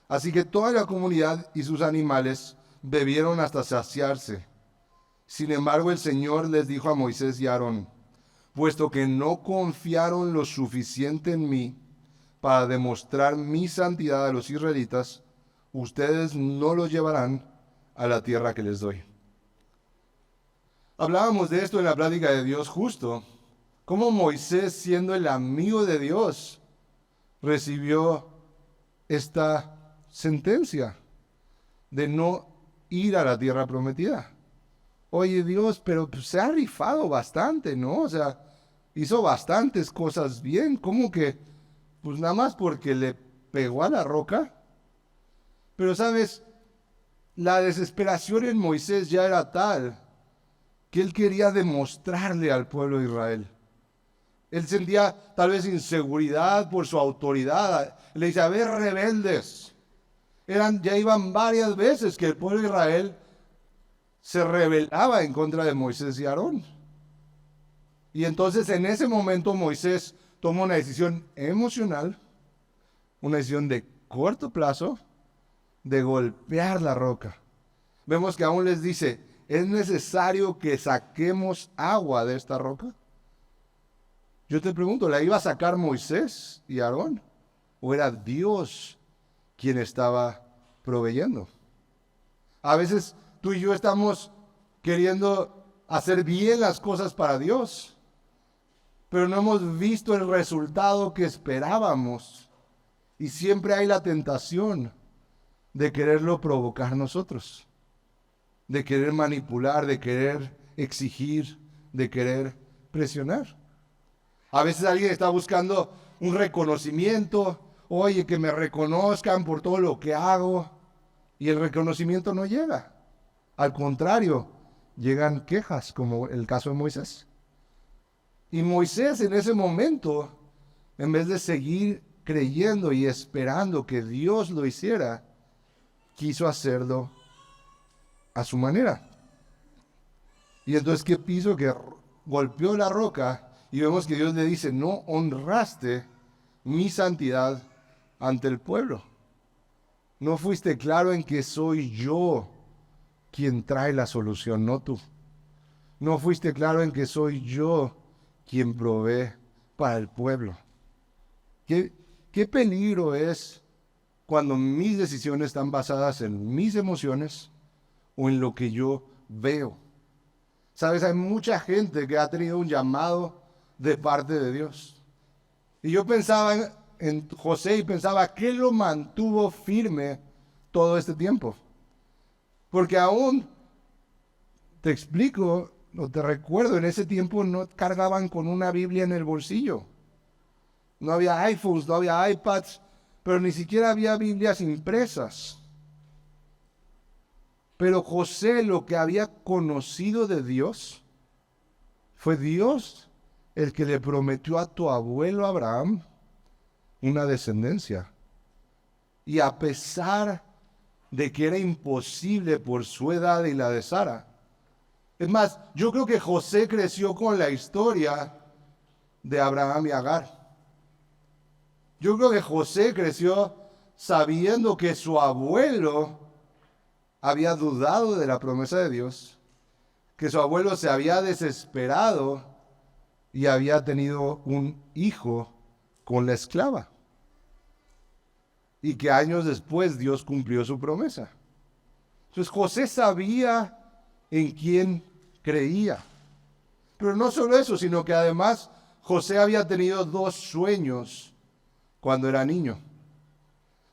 Así que toda la comunidad y sus animales bebieron hasta saciarse. Sin embargo, el Señor les dijo a Moisés y a Aarón, puesto que no confiaron lo suficiente en mí para demostrar mi santidad a los israelitas, ustedes no los llevarán a la tierra que les doy. Hablábamos de esto en la plática de Dios justo, cómo Moisés, siendo el amigo de Dios, recibió esta sentencia de no ir a la tierra prometida. Oye Dios, pero pues, se ha rifado bastante, ¿no? O sea, hizo bastantes cosas bien. ¿Cómo que Pues nada más porque le pegó a la roca. Pero sabes, la desesperación en Moisés ya era tal que él quería demostrarle al pueblo de Israel. Él sentía tal vez inseguridad por su autoridad. Le dice, a ver, rebeldes. Ya iban varias veces que el pueblo de Israel se rebelaba en contra de Moisés y Aarón. Y entonces en ese momento Moisés toma una decisión emocional, una decisión de corto plazo, de golpear la roca. Vemos que aún les dice, ¿es necesario que saquemos agua de esta roca? Yo te pregunto, ¿la iba a sacar Moisés y Aarón? ¿O era Dios quien estaba proveyendo? A veces tú y yo estamos queriendo hacer bien las cosas para Dios, pero no hemos visto el resultado que esperábamos. Y siempre hay la tentación de quererlo provocar nosotros, de querer manipular, de querer exigir, de querer presionar. A veces alguien está buscando un reconocimiento, oye, que me reconozcan por todo lo que hago, y el reconocimiento no llega. Al contrario, llegan quejas, como el caso de Moisés. Y Moisés en ese momento, en vez de seguir creyendo y esperando que Dios lo hiciera, quiso hacerlo a su manera. Y entonces, ¿qué hizo? Que golpeó la roca y vemos que Dios le dice, no honraste mi santidad ante el pueblo. No fuiste claro en que soy yo quien trae la solución, no tú. No fuiste claro en que soy yo quien provee para el pueblo. ¿Qué peligro es cuando mis decisiones están basadas en mis emociones o en lo que yo veo? Sabes, hay mucha gente que ha tenido un llamado de parte de Dios. Y yo pensaba en José y pensaba, ¿qué lo mantuvo firme todo este tiempo? Porque aún, te explico, o te recuerdo, en ese tiempo no cargaban con una Biblia en el bolsillo. No había iPhones, no había iPads, pero ni siquiera había Biblias impresas. Pero José, lo que había conocido de Dios, fue Dios el que le prometió a tu abuelo Abraham una descendencia. Y a pesar de que era imposible por su edad y la de Sara. Es más, yo creo que José creció con la historia de Abraham y Agar. Yo creo que José creció sabiendo que su abuelo había dudado de la promesa de Dios, que su abuelo se había desesperado y había tenido un hijo con la esclava. Y que años después Dios cumplió su promesa. Entonces José sabía en quién creía. Pero no solo eso, sino que además José había tenido 2 sueños cuando era niño.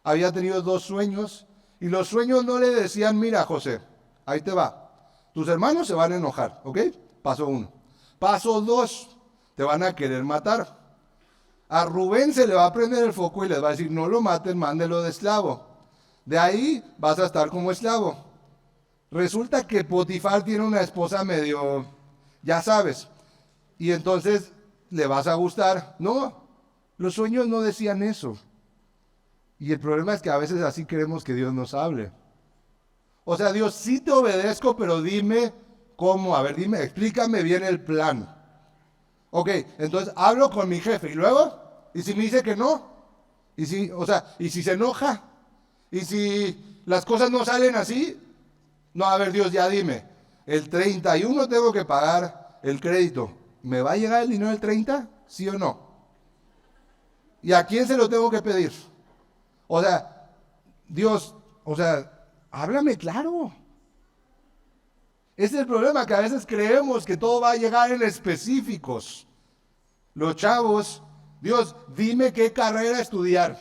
Había tenido 2 sueños y los sueños no le decían, mira José, ahí te va. Tus hermanos se van a enojar, ¿ok? Paso 1. Paso 2, te van a querer matar. A Rubén se le va a prender el foco y les va a decir, no lo maten, mándelo de esclavo. De ahí vas a estar como esclavo. Resulta que Potifar tiene una esposa medio, ya sabes, y entonces le vas a gustar. No, los sueños no decían eso. Y el problema es que a veces así queremos que Dios nos hable. O sea, Dios, sí te obedezco, pero dime cómo. A ver, dime, explícame bien el plan. Ok, entonces hablo con mi jefe y luego, ¿y si me dice que no? ¿Y si se enoja? ¿Y si las cosas no salen así? No, a ver, Dios, ya dime, el 31 tengo que pagar el crédito. ¿Me va a llegar el dinero del 30? ¿Sí o no? ¿Y a quién se lo tengo que pedir? O sea, Dios, háblame claro. Ese es el problema, que a veces creemos que todo va a llegar en específicos. Los chavos, Dios, dime qué carrera estudiar.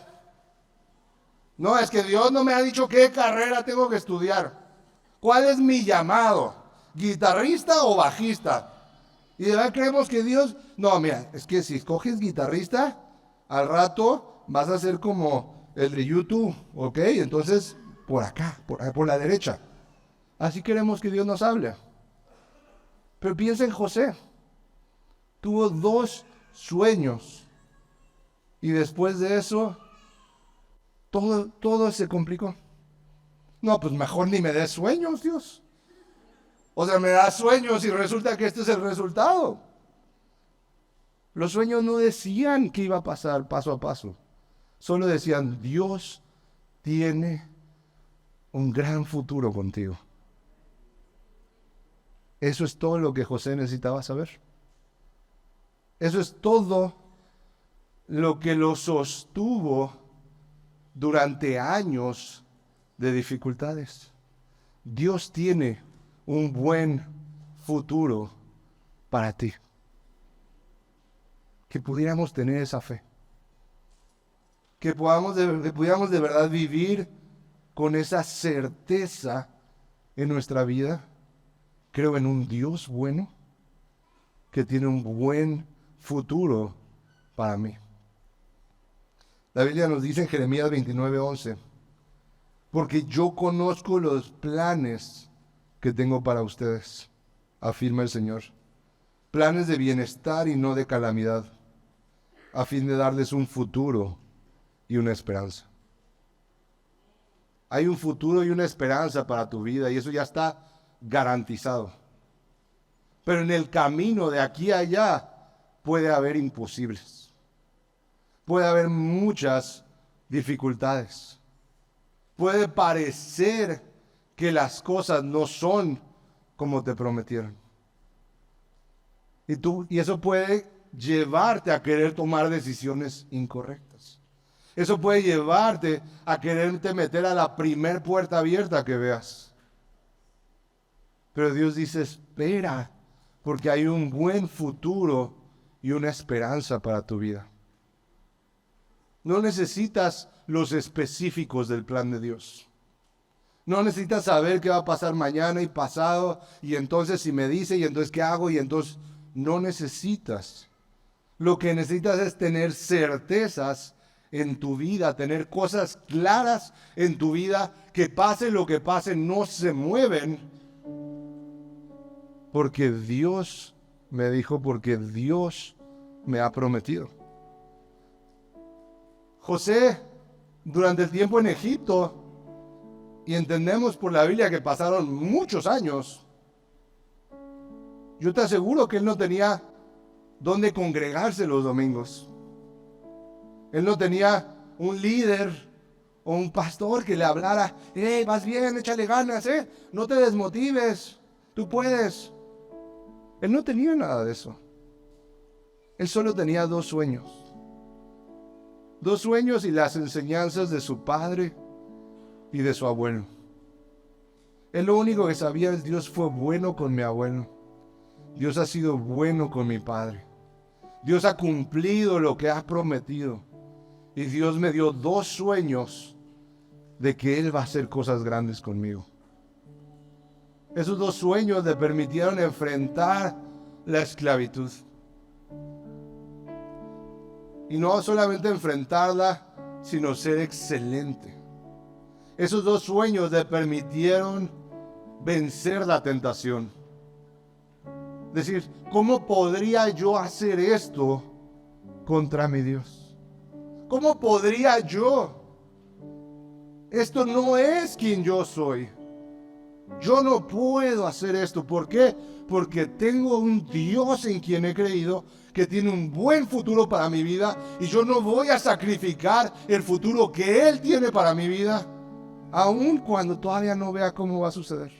No, es que Dios no me ha dicho qué carrera tengo que estudiar. ¿Cuál es mi llamado? ¿Guitarrista o bajista? Y de verdad creemos que Dios, no, mira, es que si escoges guitarrista, al rato vas a ser como el de YouTube, ¿ok? Entonces, por acá, por la derecha. Así queremos que Dios nos hable. Pero piensa en José. Tuvo 2 sueños. Y después de eso, todo se complicó. No, pues mejor ni me des sueños, Dios. O sea, me das sueños y resulta que este es el resultado. Los sueños no decían que iba a pasar paso a paso. Solo decían, Dios tiene un gran futuro contigo. Eso es todo lo que José necesitaba saber. Eso es todo lo que lo sostuvo durante años de dificultades. Dios tiene un buen futuro para ti. Que pudiéramos tener esa fe. Que pudiéramos de verdad vivir con esa certeza en nuestra vida. Creo en un Dios bueno que tiene un buen futuro para mí. La Biblia nos dice en Jeremías 29:11, porque yo conozco los planes que tengo para ustedes, afirma el Señor. Planes de bienestar y no de calamidad, a fin de darles un futuro y una esperanza. Hay un futuro y una esperanza para tu vida y eso ya está garantizado. Pero en el camino de aquí a allá puede haber imposibles. Puede haber muchas dificultades. Puede parecer que las cosas no son como te prometieron. Y eso puede llevarte a querer tomar decisiones incorrectas. Eso puede llevarte a quererte meter a la primer puerta abierta que veas. Pero Dios dice, espera, porque hay un buen futuro y una esperanza para tu vida. No necesitas los específicos del plan de Dios. No necesitas saber qué va a pasar mañana y pasado, y entonces si me dice, y entonces qué hago, y entonces no necesitas. Lo que necesitas es tener certezas en tu vida, tener cosas claras en tu vida, que pase lo que pase, no se mueven. Porque Dios me dijo, porque Dios me ha prometido. José, durante el tiempo en Egipto, y entendemos por la Biblia que pasaron muchos años, yo te aseguro que él no tenía dónde congregarse los domingos. Él no tenía un líder o un pastor que le hablara, vas bien, échale ganas, no te desmotives, tú puedes. Él no tenía nada de eso. Él solo tenía 2 sueños. 2 sueños y las enseñanzas de su padre y de su abuelo. Él lo único que sabía es Dios fue bueno con mi abuelo. Dios ha sido bueno con mi padre. Dios ha cumplido lo que ha prometido. Y Dios me dio 2 sueños de que Él va a hacer cosas grandes conmigo. Esos 2 sueños le permitieron enfrentar la esclavitud. Y no solamente enfrentarla, sino ser excelente. Esos 2 sueños le permitieron vencer la tentación. Decir, ¿cómo podría yo hacer esto contra mi Dios? ¿Cómo podría yo? Esto no es quien yo soy. Yo no puedo hacer esto. ¿Por qué? Porque tengo un Dios en quien he creído que tiene un buen futuro para mi vida y yo no voy a sacrificar el futuro que Él tiene para mi vida, aun cuando todavía no vea cómo va a suceder.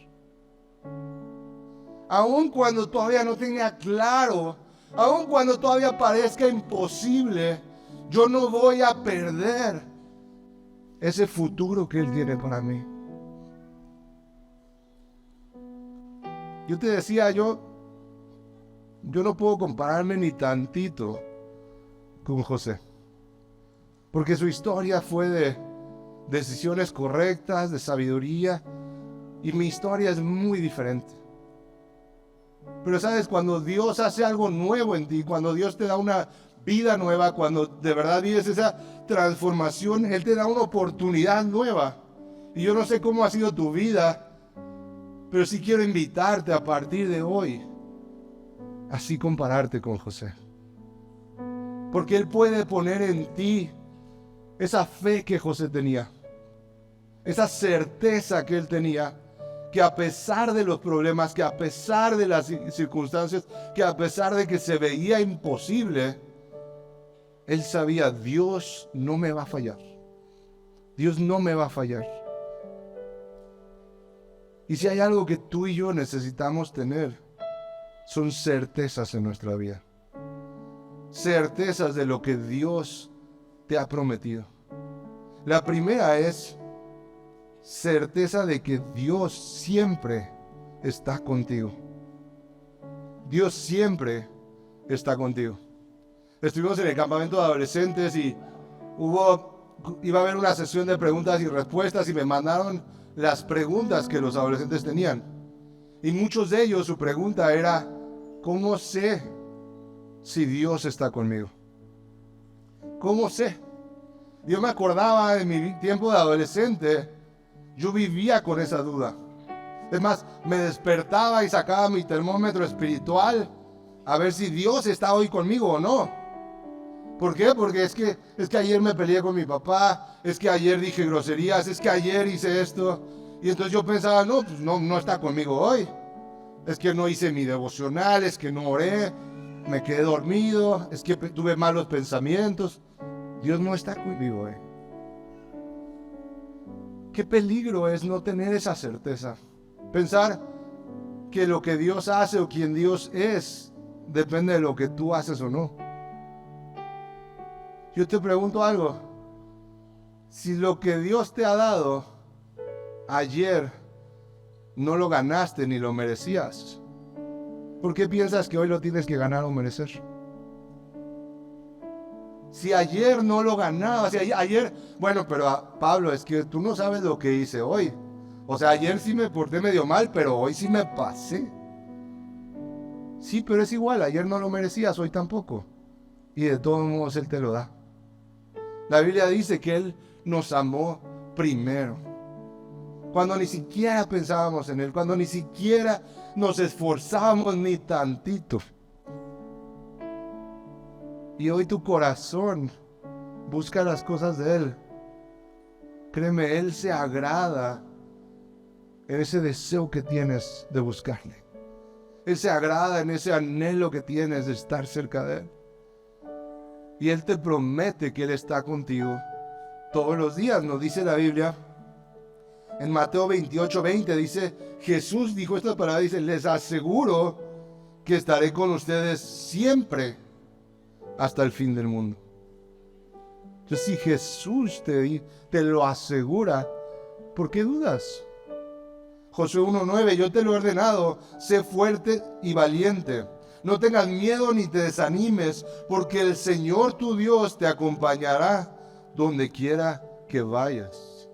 Aun cuando todavía no tenga claro, aun cuando todavía parezca imposible, yo no voy a perder ese futuro que Él tiene para mí. Yo te decía, yo no puedo compararme ni tantito con José. Porque su historia fue de decisiones correctas, de sabiduría. Y mi historia es muy diferente. Pero sabes, cuando Dios hace algo nuevo en ti, cuando Dios te da una vida nueva, cuando de verdad vives esa transformación, Él te da una oportunidad nueva. Y yo no sé cómo ha sido tu vida, pero sí quiero invitarte a partir de hoy, así compararte con José. Porque Él puede poner en ti esa fe que José tenía, esa certeza que él tenía, que a pesar de los problemas, que a pesar de las circunstancias, que a pesar de que se veía imposible, él sabía, Dios no me va a fallar. Dios no me va a fallar. Y si hay algo que tú y yo necesitamos tener, son certezas en nuestra vida. Certezas de lo que Dios te ha prometido. La primera es certeza de que Dios siempre está contigo. Dios siempre está contigo. Estuvimos en el campamento de adolescentes y iba a haber una sesión de preguntas y respuestas y me mandaron las preguntas que los adolescentes tenían. Y muchos de ellos, su pregunta era, ¿cómo sé si Dios está conmigo? ¿Cómo sé? Yo me acordaba de mi tiempo de adolescente, yo vivía con esa duda. Es más, me despertaba y sacaba mi termómetro espiritual a ver si Dios está hoy conmigo o no. ¿Por qué? Porque es que ayer me peleé con mi papá, es que ayer dije groserías, es que ayer hice esto. Y entonces yo pensaba, no, pues no está conmigo hoy. Es que no hice mi devocional, es que no oré, me quedé dormido, es que tuve malos pensamientos. Dios no está conmigo hoy. Qué peligro es no tener esa certeza. Pensar que lo que Dios hace o quien Dios es depende de lo que tú haces o no. Yo te pregunto algo. Si lo que Dios te ha dado ayer no lo ganaste ni lo merecías, ¿por qué piensas que hoy lo tienes que ganar o merecer? Si ayer no lo ganabas, si ayer, bueno, pero Pablo, es que tú no sabes lo que hice hoy. O sea, ayer sí me porté medio mal, pero hoy sí me pasé. Sí, pero es igual, ayer no lo merecías, hoy tampoco. Y de todos modos Él te lo da. La Biblia dice que Él nos amó primero. Cuando ni siquiera pensábamos en Él, cuando ni siquiera nos esforzábamos ni tantito. Y hoy tu corazón busca las cosas de Él. Créeme, Él se agrada en ese deseo que tienes de buscarle. Él se agrada en ese anhelo que tienes de estar cerca de Él. Y Él te promete que Él está contigo todos los días, nos dice la Biblia. En Mateo 28:20 dice, Jesús dijo estas palabras, dice, les aseguro que estaré con ustedes siempre hasta el fin del mundo. Entonces, si Jesús te lo asegura, ¿por qué dudas? Josué 1:9, yo te lo he ordenado, sé fuerte y valiente. No tengas miedo ni te desanimes, porque el Señor tu Dios te acompañará donde quiera que vayas.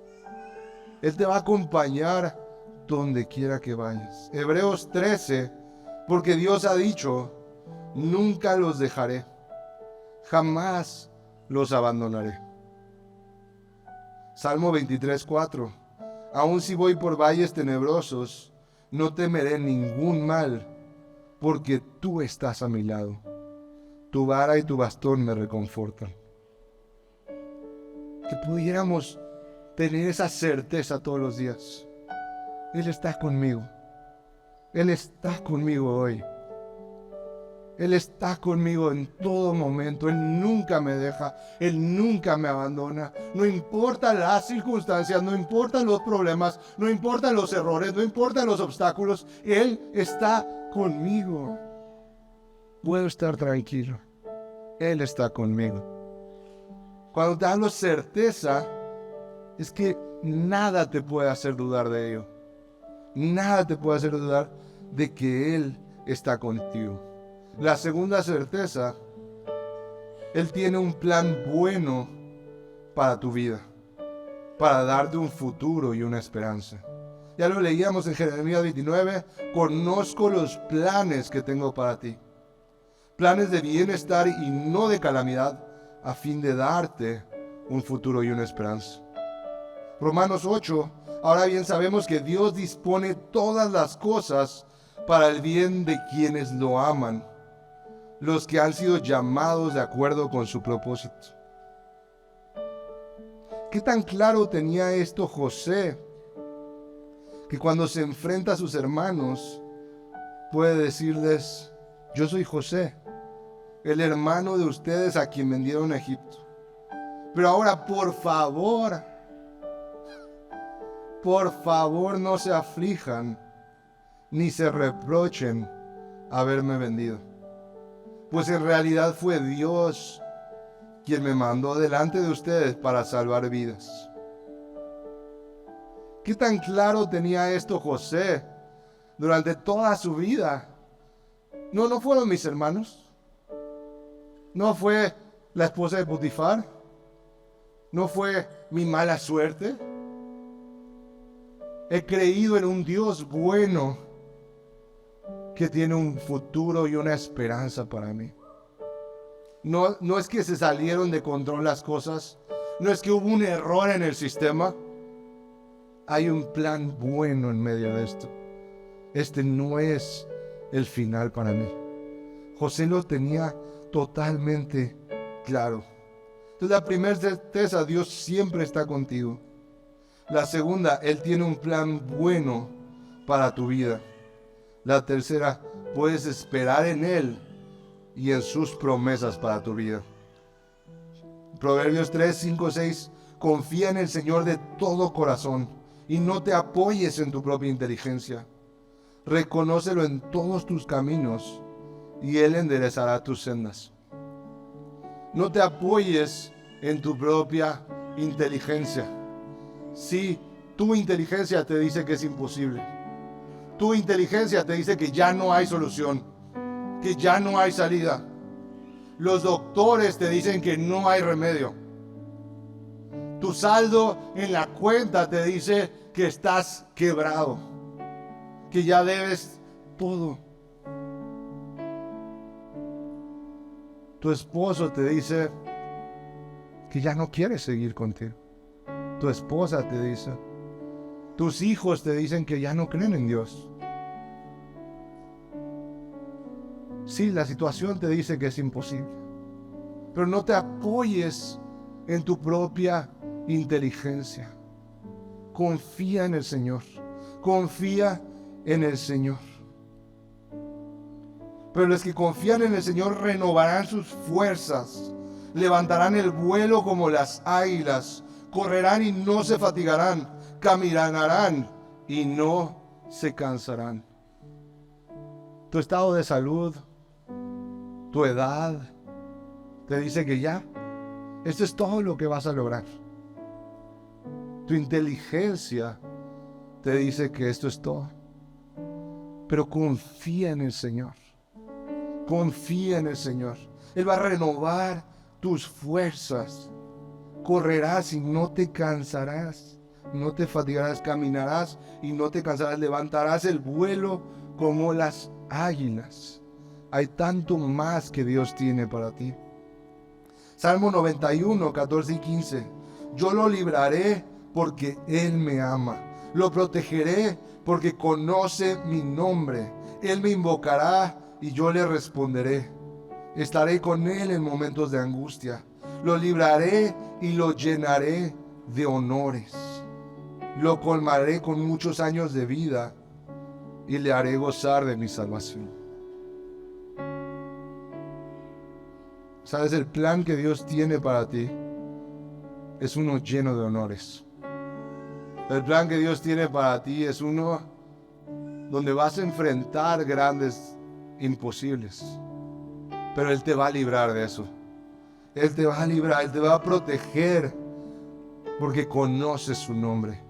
Él te va a acompañar donde quiera que vayas. Hebreos 13, porque Dios ha dicho, nunca los dejaré, jamás los abandonaré. Salmo 23:4, aun si voy por valles tenebrosos, no temeré ningún mal, porque tú estás a mi lado. Tu vara y tu bastón me reconfortan. Que pudiéramos tener esa certeza todos los días. Él está conmigo. Él está conmigo hoy. Él está conmigo en todo momento. Él nunca me deja. Él nunca me abandona. No importa las circunstancias, no importan los problemas, no importan los errores, no importan los obstáculos. Él está conmigo. Puedo estar tranquilo. Él está conmigo. Cuando te hablo certeza, es que nada te puede hacer dudar de ello. Nada te puede hacer dudar de que Él está contigo. La segunda certeza, Él tiene un plan bueno para tu vida, para darte un futuro y una esperanza. Ya lo leíamos en Jeremías 29. Conozco los planes que tengo para ti. Planes de bienestar y no de calamidad, a fin de darte un futuro y una esperanza. Romanos 8. Ahora bien sabemos que Dios dispone todas las cosas para el bien de quienes lo aman, los que han sido llamados de acuerdo con su propósito. ¿Qué tan claro tenía esto José? Que cuando se enfrenta a sus hermanos, puede decirles: yo soy José, el hermano de ustedes a quien vendieron a Egipto. Pero ahora, por favor, no se aflijan, ni se reprochen haberme vendido. Pues en realidad fue Dios quien me mandó delante de ustedes para salvar vidas. ¿Qué tan claro tenía esto José durante toda su vida? No fueron mis hermanos. No fue la esposa de Potifar. No fue mi mala suerte. He creído en un Dios bueno que tiene un futuro y una esperanza para mí. No es que se salieron de control las cosas. No es que hubo un error en el sistema. Hay un plan bueno en medio de esto. Este no es el final para mí. José lo tenía totalmente claro. Entonces, la primera certeza: Dios siempre está contigo. La segunda: Él tiene un plan bueno para tu vida. La tercera: puedes esperar en Él y en sus promesas para tu vida. Proverbios 3, 5, 6. Confía en el Señor de todo corazón y no te apoyes en tu propia inteligencia. Reconócelo en todos tus caminos y Él enderezará tus sendas. No te apoyes en tu propia inteligencia. Si tu inteligencia te dice que es imposible, tu inteligencia te dice que ya no hay solución, que ya no hay salida. Los doctores te dicen que no hay remedio. Tu saldo en la cuenta te dice que estás quebrado, que ya debes todo. Tu esposo te dice que ya no quiere seguir contigo. Tu esposa te dice. Tus hijos te dicen que ya no creen en Dios. Sí, la situación te dice que es imposible. Pero no te apoyes en tu propia inteligencia. Confía en el Señor. Confía en el Señor. Pero los que confían en el Señor renovarán sus fuerzas. Levantarán el vuelo como las águilas. Correrán y no se fatigarán. Caminarán y no se cansarán. Tu estado de salud, tu edad, te dice que ya, esto es todo lo que vas a lograr. Tu inteligencia te dice que esto es todo. Pero confía en el Señor. Confía en el Señor. Él va a renovar tus fuerzas. Correrás y no te cansarás. No te fatigarás, caminarás y no te cansarás. Levantarás el vuelo como las águilas. Hay tanto más que Dios tiene para ti. Salmo 91, 14 y 15. Yo lo libraré porque Él me ama. Lo protegeré porque conoce mi nombre. Él me invocará y yo le responderé. Estaré con Él en momentos de angustia. Lo libraré y lo llenaré de honores. Lo colmaré con muchos años de vida y le haré gozar de mi salvación. ¿Sabes? El plan que Dios tiene para ti es uno lleno de honores. El plan que Dios tiene para ti es uno donde vas a enfrentar grandes imposibles. Pero Él te va a librar de eso. Él te va a librar, Él te va a proteger porque conoces su nombre,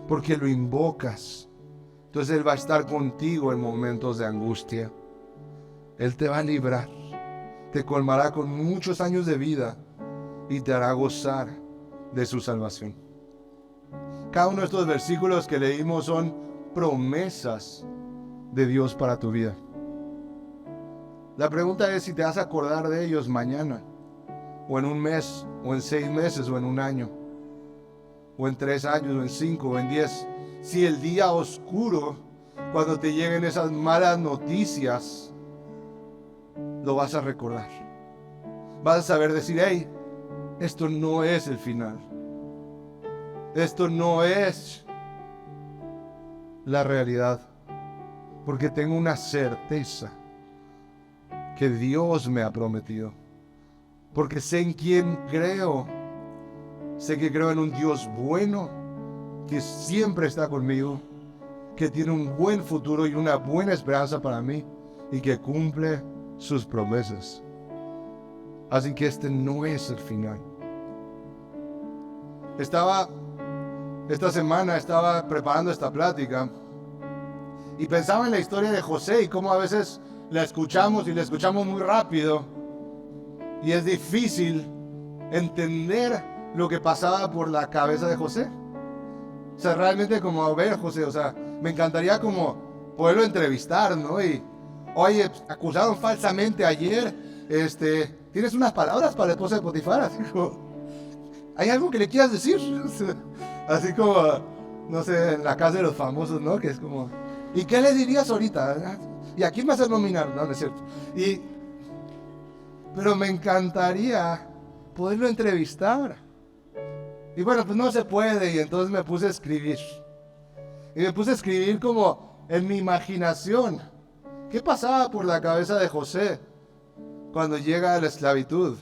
porque lo invocas. Entonces Él va a estar contigo en momentos de angustia. Él te va a librar, te colmará con muchos años de vida y te hará gozar de su salvación. Cada uno de estos versículos que leímos son promesas de Dios para tu vida. La pregunta es si te vas a acordar de ellos mañana, o en un mes, o en 6 meses, o en un año, o en 3 años, o en 5, o en 10. Si el día oscuro, cuando te lleguen esas malas noticias, lo vas a recordar. Vas a saber decir, hey, esto no es el final. Esto no es la realidad. Porque tengo una certeza que Dios me ha prometido. Porque sé en quién creo. Sé que creo en un Dios bueno, que siempre está conmigo, que tiene un buen futuro y una buena esperanza para mí, y que cumple sus promesas. Así que este no es el final. Esta semana estaba preparando esta plática y pensaba en la historia de José y cómo a veces la escuchamos y la escuchamos muy rápido y es difícil entender lo que pasaba por la cabeza de José. O sea, realmente como ver José, o sea, me encantaría como poderlo entrevistar, ¿no? Y, oye, acusaron falsamente ayer, ¿tienes unas palabras para la esposa de Potifar? Así como, ¿hay algo que le quieras decir? Así como, no sé, en la casa de los famosos, ¿no? Que es como, ¿y qué le dirías ahorita? ¿Y a quién vas a nominar? No, no es cierto. Pero me encantaría poderlo entrevistar. Y bueno, pues no se puede, y entonces me puse a escribir. Y me puse a escribir como en mi imaginación. ¿Qué pasaba por la cabeza de José cuando llega a la esclavitud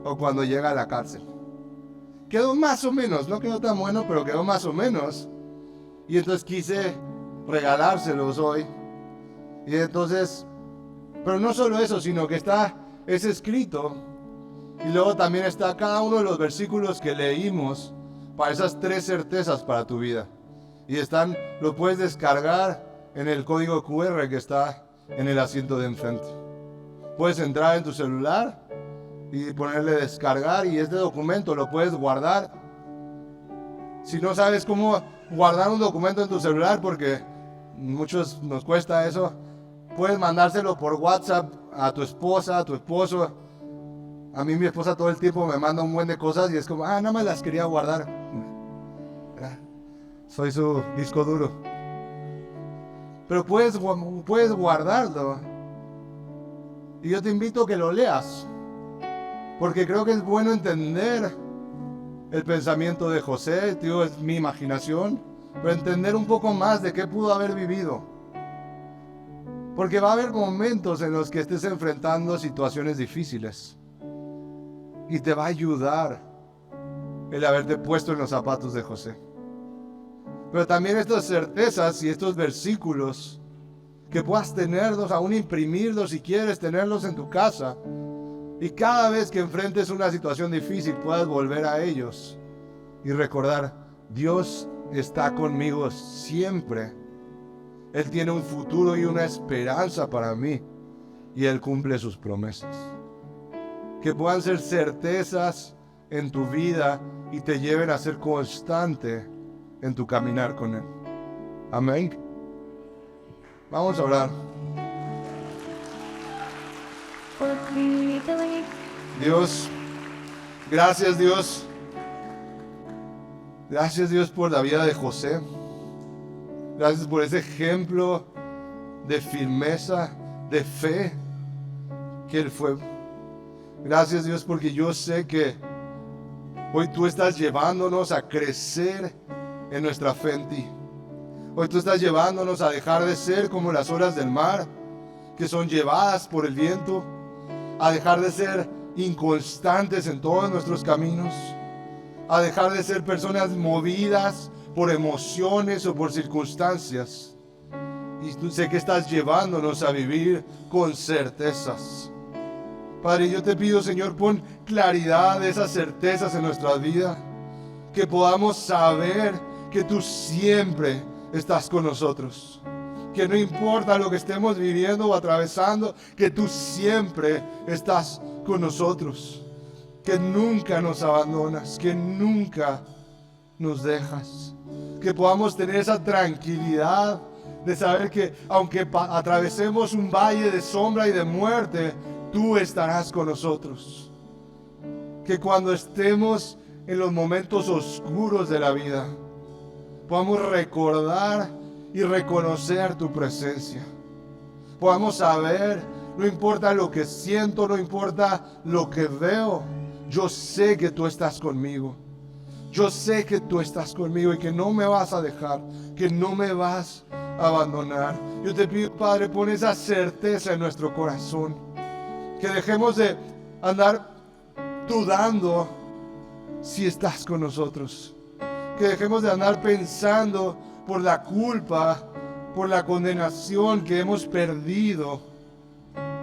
o cuando llega a la cárcel? Quedó más o menos, no quedó tan bueno, pero quedó más o menos. Y entonces quise regalárselos hoy. Y entonces, pero no solo eso, sino que es escrito. Y luego también está cada uno de los versículos que leímos para esas 3 certezas para tu vida. Y lo puedes descargar en el código QR que está en el asiento de enfrente. Puedes entrar en tu celular y ponerle descargar, y este documento lo puedes guardar. Si no sabes cómo guardar un documento en tu celular, porque muchos nos cuesta eso, puedes mandárselo por WhatsApp a tu esposa, a tu esposo. A mí mi esposa todo el tiempo me manda un buen de cosas y es como, nada más las quería guardar. Soy su disco duro. Pero puedes guardarlo. Y yo te invito a que lo leas. Porque creo que es bueno entender el pensamiento de José. Tío, es mi imaginación. Pero entender un poco más de qué pudo haber vivido. Porque va a haber momentos en los que estés enfrentando situaciones difíciles. Y te va a ayudar el haberte puesto en los zapatos de José. Pero también estas certezas y estos versículos, que puedas tenerlos, aún imprimirlos si quieres, tenerlos en tu casa. Y cada vez que enfrentes una situación difícil puedas volver a ellos y recordar, Dios está conmigo siempre. Él tiene un futuro y una esperanza para mí. Y Él cumple sus promesas. Que puedan ser certezas en tu vida y te lleven a ser constante en tu caminar con Él. Amén. Vamos a orar. Dios, gracias Dios. Gracias Dios por la vida de José. Gracias por ese ejemplo de firmeza, de fe que él fue. Gracias Dios porque yo sé que hoy tú estás llevándonos a crecer en nuestra fe en ti. Hoy tú estás llevándonos a dejar de ser como las olas del mar, que son llevadas por el viento, a dejar de ser inconstantes en todos nuestros caminos, a dejar de ser personas movidas por emociones o por circunstancias. Y tú sé que estás llevándonos a vivir con certezas. Padre, yo te pido, Señor, pon claridad de esas certezas en nuestra vida, que podamos saber que tú siempre estás con nosotros, que no importa lo que estemos viviendo o atravesando, que tú siempre estás con nosotros, que nunca nos abandonas, que nunca nos dejas. Que podamos tener esa tranquilidad de saber que aunque atravesemos un valle de sombra y de muerte, tú estarás con nosotros. Que cuando estemos en los momentos oscuros de la vida, podamos recordar y reconocer tu presencia. Podamos saber, no importa lo que siento, no importa lo que veo, yo sé que tú estás conmigo. Yo sé que tú estás conmigo y que no me vas a dejar, que no me vas a abandonar. Yo te pido, Padre, pon esa certeza en nuestro corazón. Que dejemos de andar dudando si estás con nosotros. Que dejemos de andar pensando por la culpa, por la condenación que hemos perdido,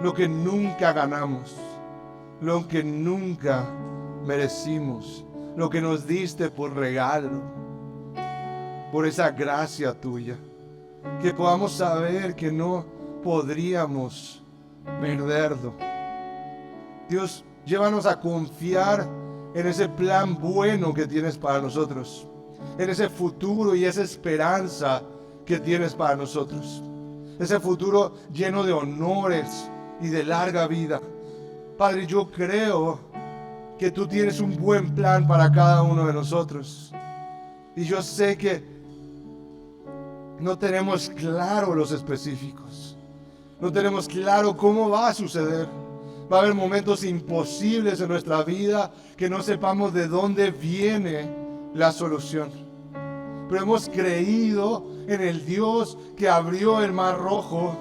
lo que nunca ganamos, lo que nunca merecimos, lo que nos diste por regalo, por esa gracia tuya. Que podamos saber que no podríamos perderlo. Dios, llévanos a confiar en ese plan bueno que tienes para nosotros, en ese futuro y esa esperanza que tienes para nosotros, ese futuro lleno de honores y de larga vida. Padre, yo creo que tú tienes un buen plan para cada uno de nosotros, y yo sé que no tenemos claro los específicos, no tenemos claro cómo va a suceder. Va a haber momentos imposibles en nuestra vida que no sepamos de dónde viene la solución. Pero hemos creído en el Dios que abrió el mar rojo,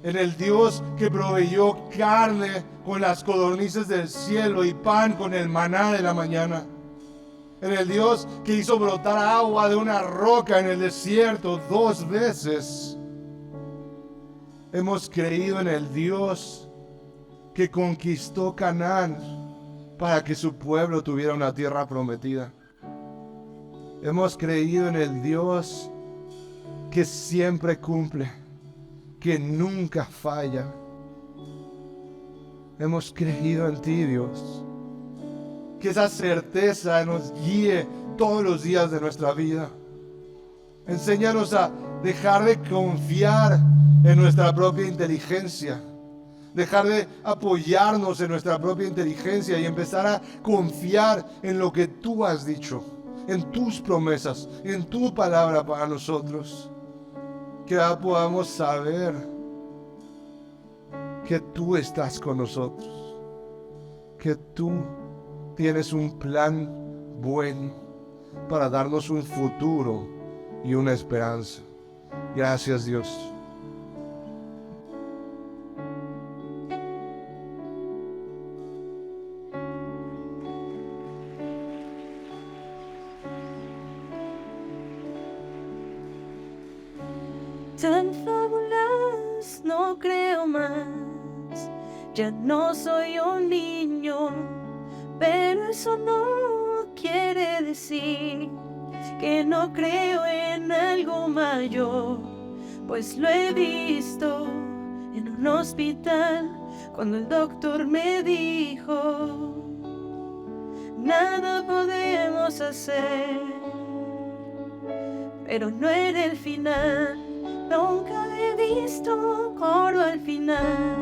en el Dios que proveyó carne con las codornices del cielo y pan con el maná de la mañana, en el Dios que hizo brotar agua de una roca en el desierto 2 veces. Hemos creído en el Dios que conquistó Canaán para que su pueblo tuviera una tierra prometida. Hemos creído en el Dios que siempre cumple, que nunca falla. Hemos creído en ti, Dios. Que esa certeza nos guíe todos los días de nuestra vida. Enséñanos a dejar de confiar en nuestra propia inteligencia, dejar de apoyarnos en nuestra propia inteligencia y empezar a confiar en lo que tú has dicho, en tus promesas, en tu palabra para nosotros. Que podamos saber que tú estás con nosotros, que tú tienes un plan bueno para darnos un futuro y una esperanza. Gracias, Dios. Tan fábulas no creo más, ya no soy un niño, pero eso no quiere decir que no creo en algo mayor, pues lo he visto en un hospital cuando el doctor me dijo: nada podemos hacer, pero no era el final. Nunca he visto coro al final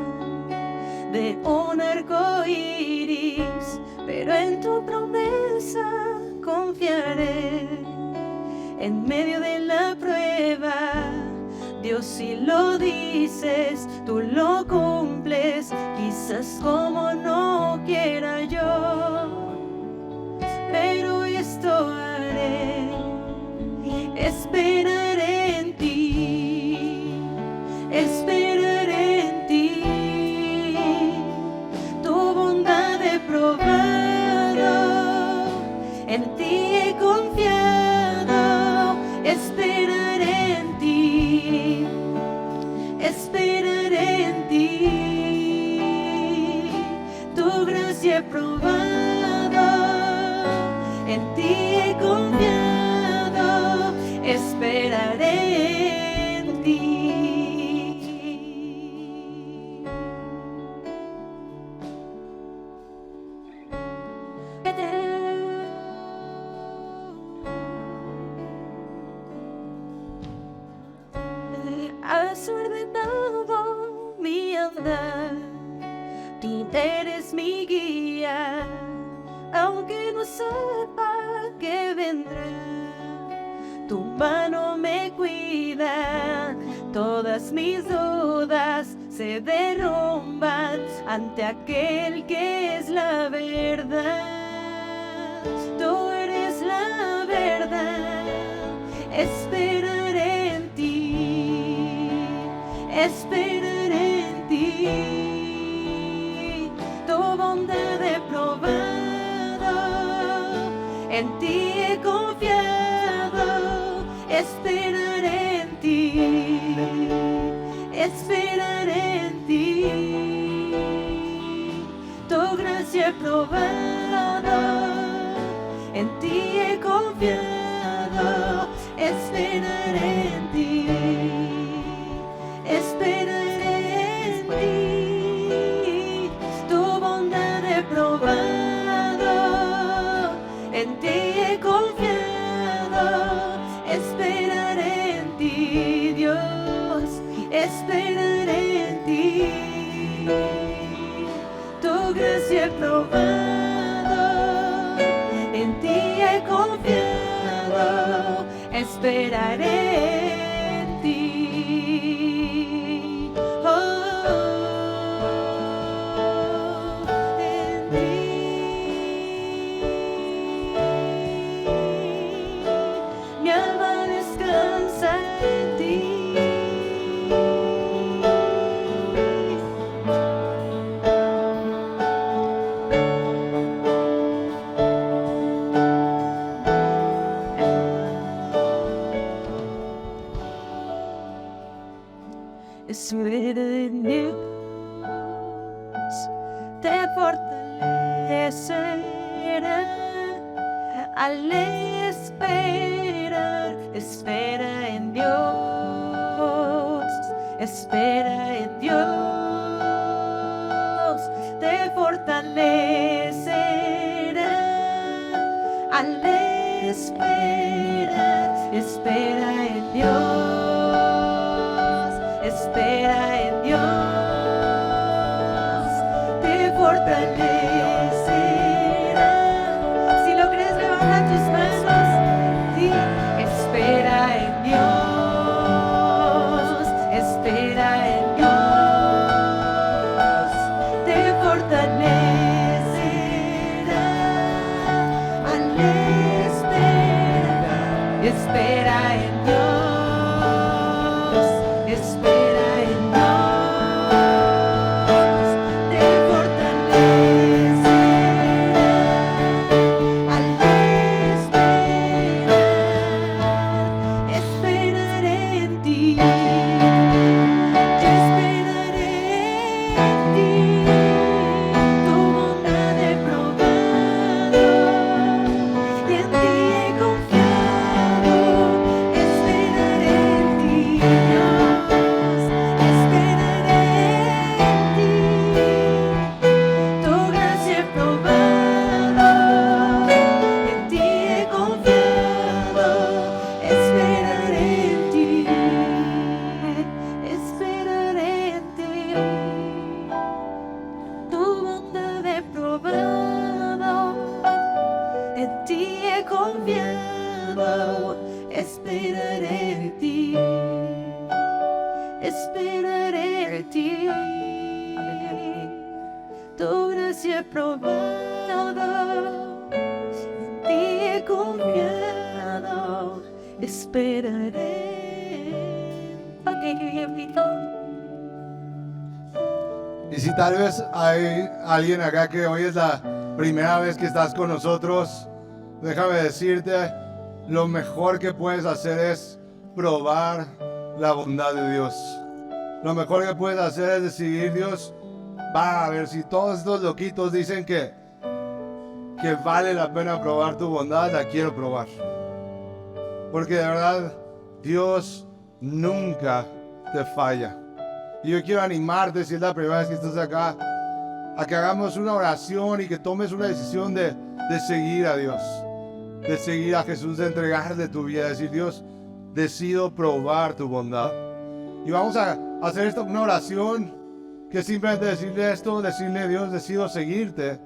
de un arco iris, pero en tu promesa confiaré. En medio de la prueba, Dios, si lo dices, tú lo cumples, quizás como no quiera yo, pero esto haré, esperaré en ti, esperaré en ti, tu bondad he probado, en ti he confiado, esperaré en ti, esperaré en ti, tu gracia he probado, en ti he confiado, esperaré en ti. verdad. Tú eres mi guía, aunque no sepa que vendrá. Tu mano me cuida, todas mis dudas se derrumban ante aquel que es la verdad. Tú eres la verdad, esperaré en ti, esperaré en ti. Tu bondad he probado, en ti he confiado, esperaré en ti, esperaré en ti. Tu gracia he probado, en ti he confiado, esperaré en ti, esperaré en ti. Tu bondad he probado, en ti he confiado, esperaré en ti, Dios, esperaré en ti. Tu gracia he probado, en ti he confiado, esperaré en ti. Oh, en ti. Mi alma descansa en ti. Espera en Dios, te fortalecerá al esperar. Espera en Dios, espera en Dios, te fortalecerá al esperar. Espera en Dios, espera en Dios, te fortalecerá. Si lo crees, levanta tus manos. Sí, espera en Dios, espera en Dios, te fortalecerá al esperar. Espera en Dios, espera en Dios, te fortalecerá al esperar. Esperaré en ti, yo esperaré en ti. Tu bondad he probado, y en ti he confiado. Esperaré en ti, Dios, esperaré en ti. Tu gracia he probado, en ti he confiado. Esperaré en ti, esperaré en ti. Tu bondad he probado, en ti he confiado. Esperaré en ti, esperaré en ti. Tu gracia he probado, en ti he confiado. Esperaré. Y si tal vez hay alguien acá que hoy es la primera vez que estás con nosotros, déjame decirte, lo mejor que puedes hacer es probar la bondad de Dios. Lo mejor que puedes hacer es decidir, Dios, va a ver si todos estos loquitos dicen que vale la pena probar tu bondad, la quiero probar. Porque de verdad, Dios nunca te falla. Y yo quiero animarte, si es la primera vez que estás acá, a que hagamos una oración y que tomes una decisión de seguir a Dios, de seguir a Jesús, de entregarle tu vida, de decir, Dios, decido probar tu bondad. Y vamos a hacer una oración que simplemente decirle esto, decirle Dios, decido seguirte.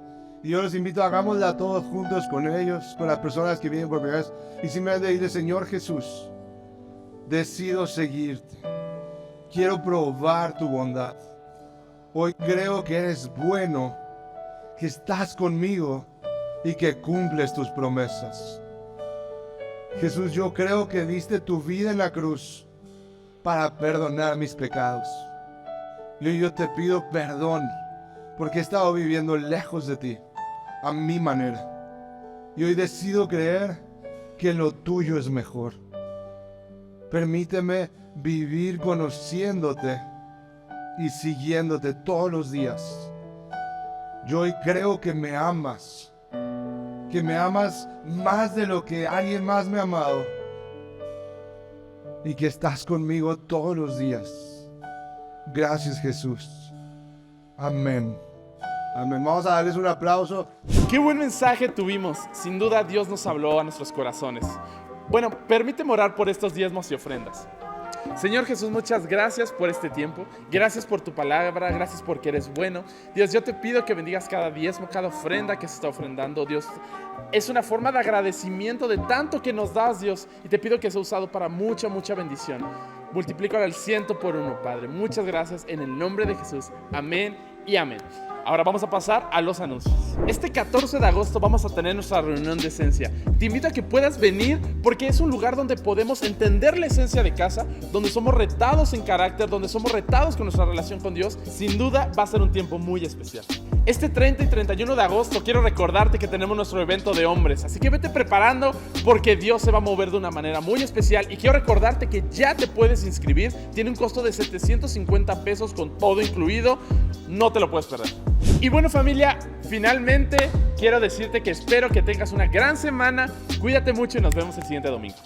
Y yo los invito, hagámosla todos juntos con ellos, con las personas que vienen por primera vez. Y simplemente decirle, Señor Jesús, decido seguirte. Quiero probar tu bondad. Hoy creo que eres bueno, que estás conmigo y que cumples tus promesas. Jesús, yo creo que diste tu vida en la cruz para perdonar mis pecados. Y yo te pido perdón porque he estado viviendo lejos de ti, a mi manera. Y hoy decido creer que lo tuyo es mejor. Permíteme vivir conociéndote y siguiéndote todos los días. Yo hoy creo que me amas más de lo que alguien más me ha amado y que estás conmigo todos los días. Gracias, Jesús. Amén. Amén. Vamos a darles un aplauso. Qué buen mensaje tuvimos. Sin duda Dios nos habló a nuestros corazones. Bueno, permíteme orar por estos diezmos y ofrendas. Señor Jesús, muchas gracias por este tiempo. Gracias por tu palabra, gracias porque eres bueno. Dios, yo te pido que bendigas cada diezmo, cada ofrenda que se está ofrendando. Dios, es una forma de agradecimiento de tanto que nos das, Dios. Y te pido que sea usado para mucha, mucha bendición. Multiplícalo al 100 por 1, Padre. Muchas gracias en el nombre de Jesús. Amén y amén. Ahora vamos a pasar a los anuncios. Este 14 de agosto vamos a tener nuestra reunión de esencia. Te invito a que puedas venir porque es un lugar donde podemos entender la esencia de casa, donde somos retados en carácter, donde somos retados con nuestra relación con Dios. Sin duda va a ser un tiempo muy especial. Este 30 y 31 de agosto quiero recordarte que tenemos nuestro evento de hombres, así que vete preparando porque Dios se va a mover de una manera muy especial y quiero recordarte que ya te puedes inscribir. Tiene un costo de 750 pesos con todo incluido. No te lo puedes perder. Y bueno, familia, finalmente quiero decirte que espero que tengas una gran semana. Cuídate mucho y nos vemos el siguiente domingo.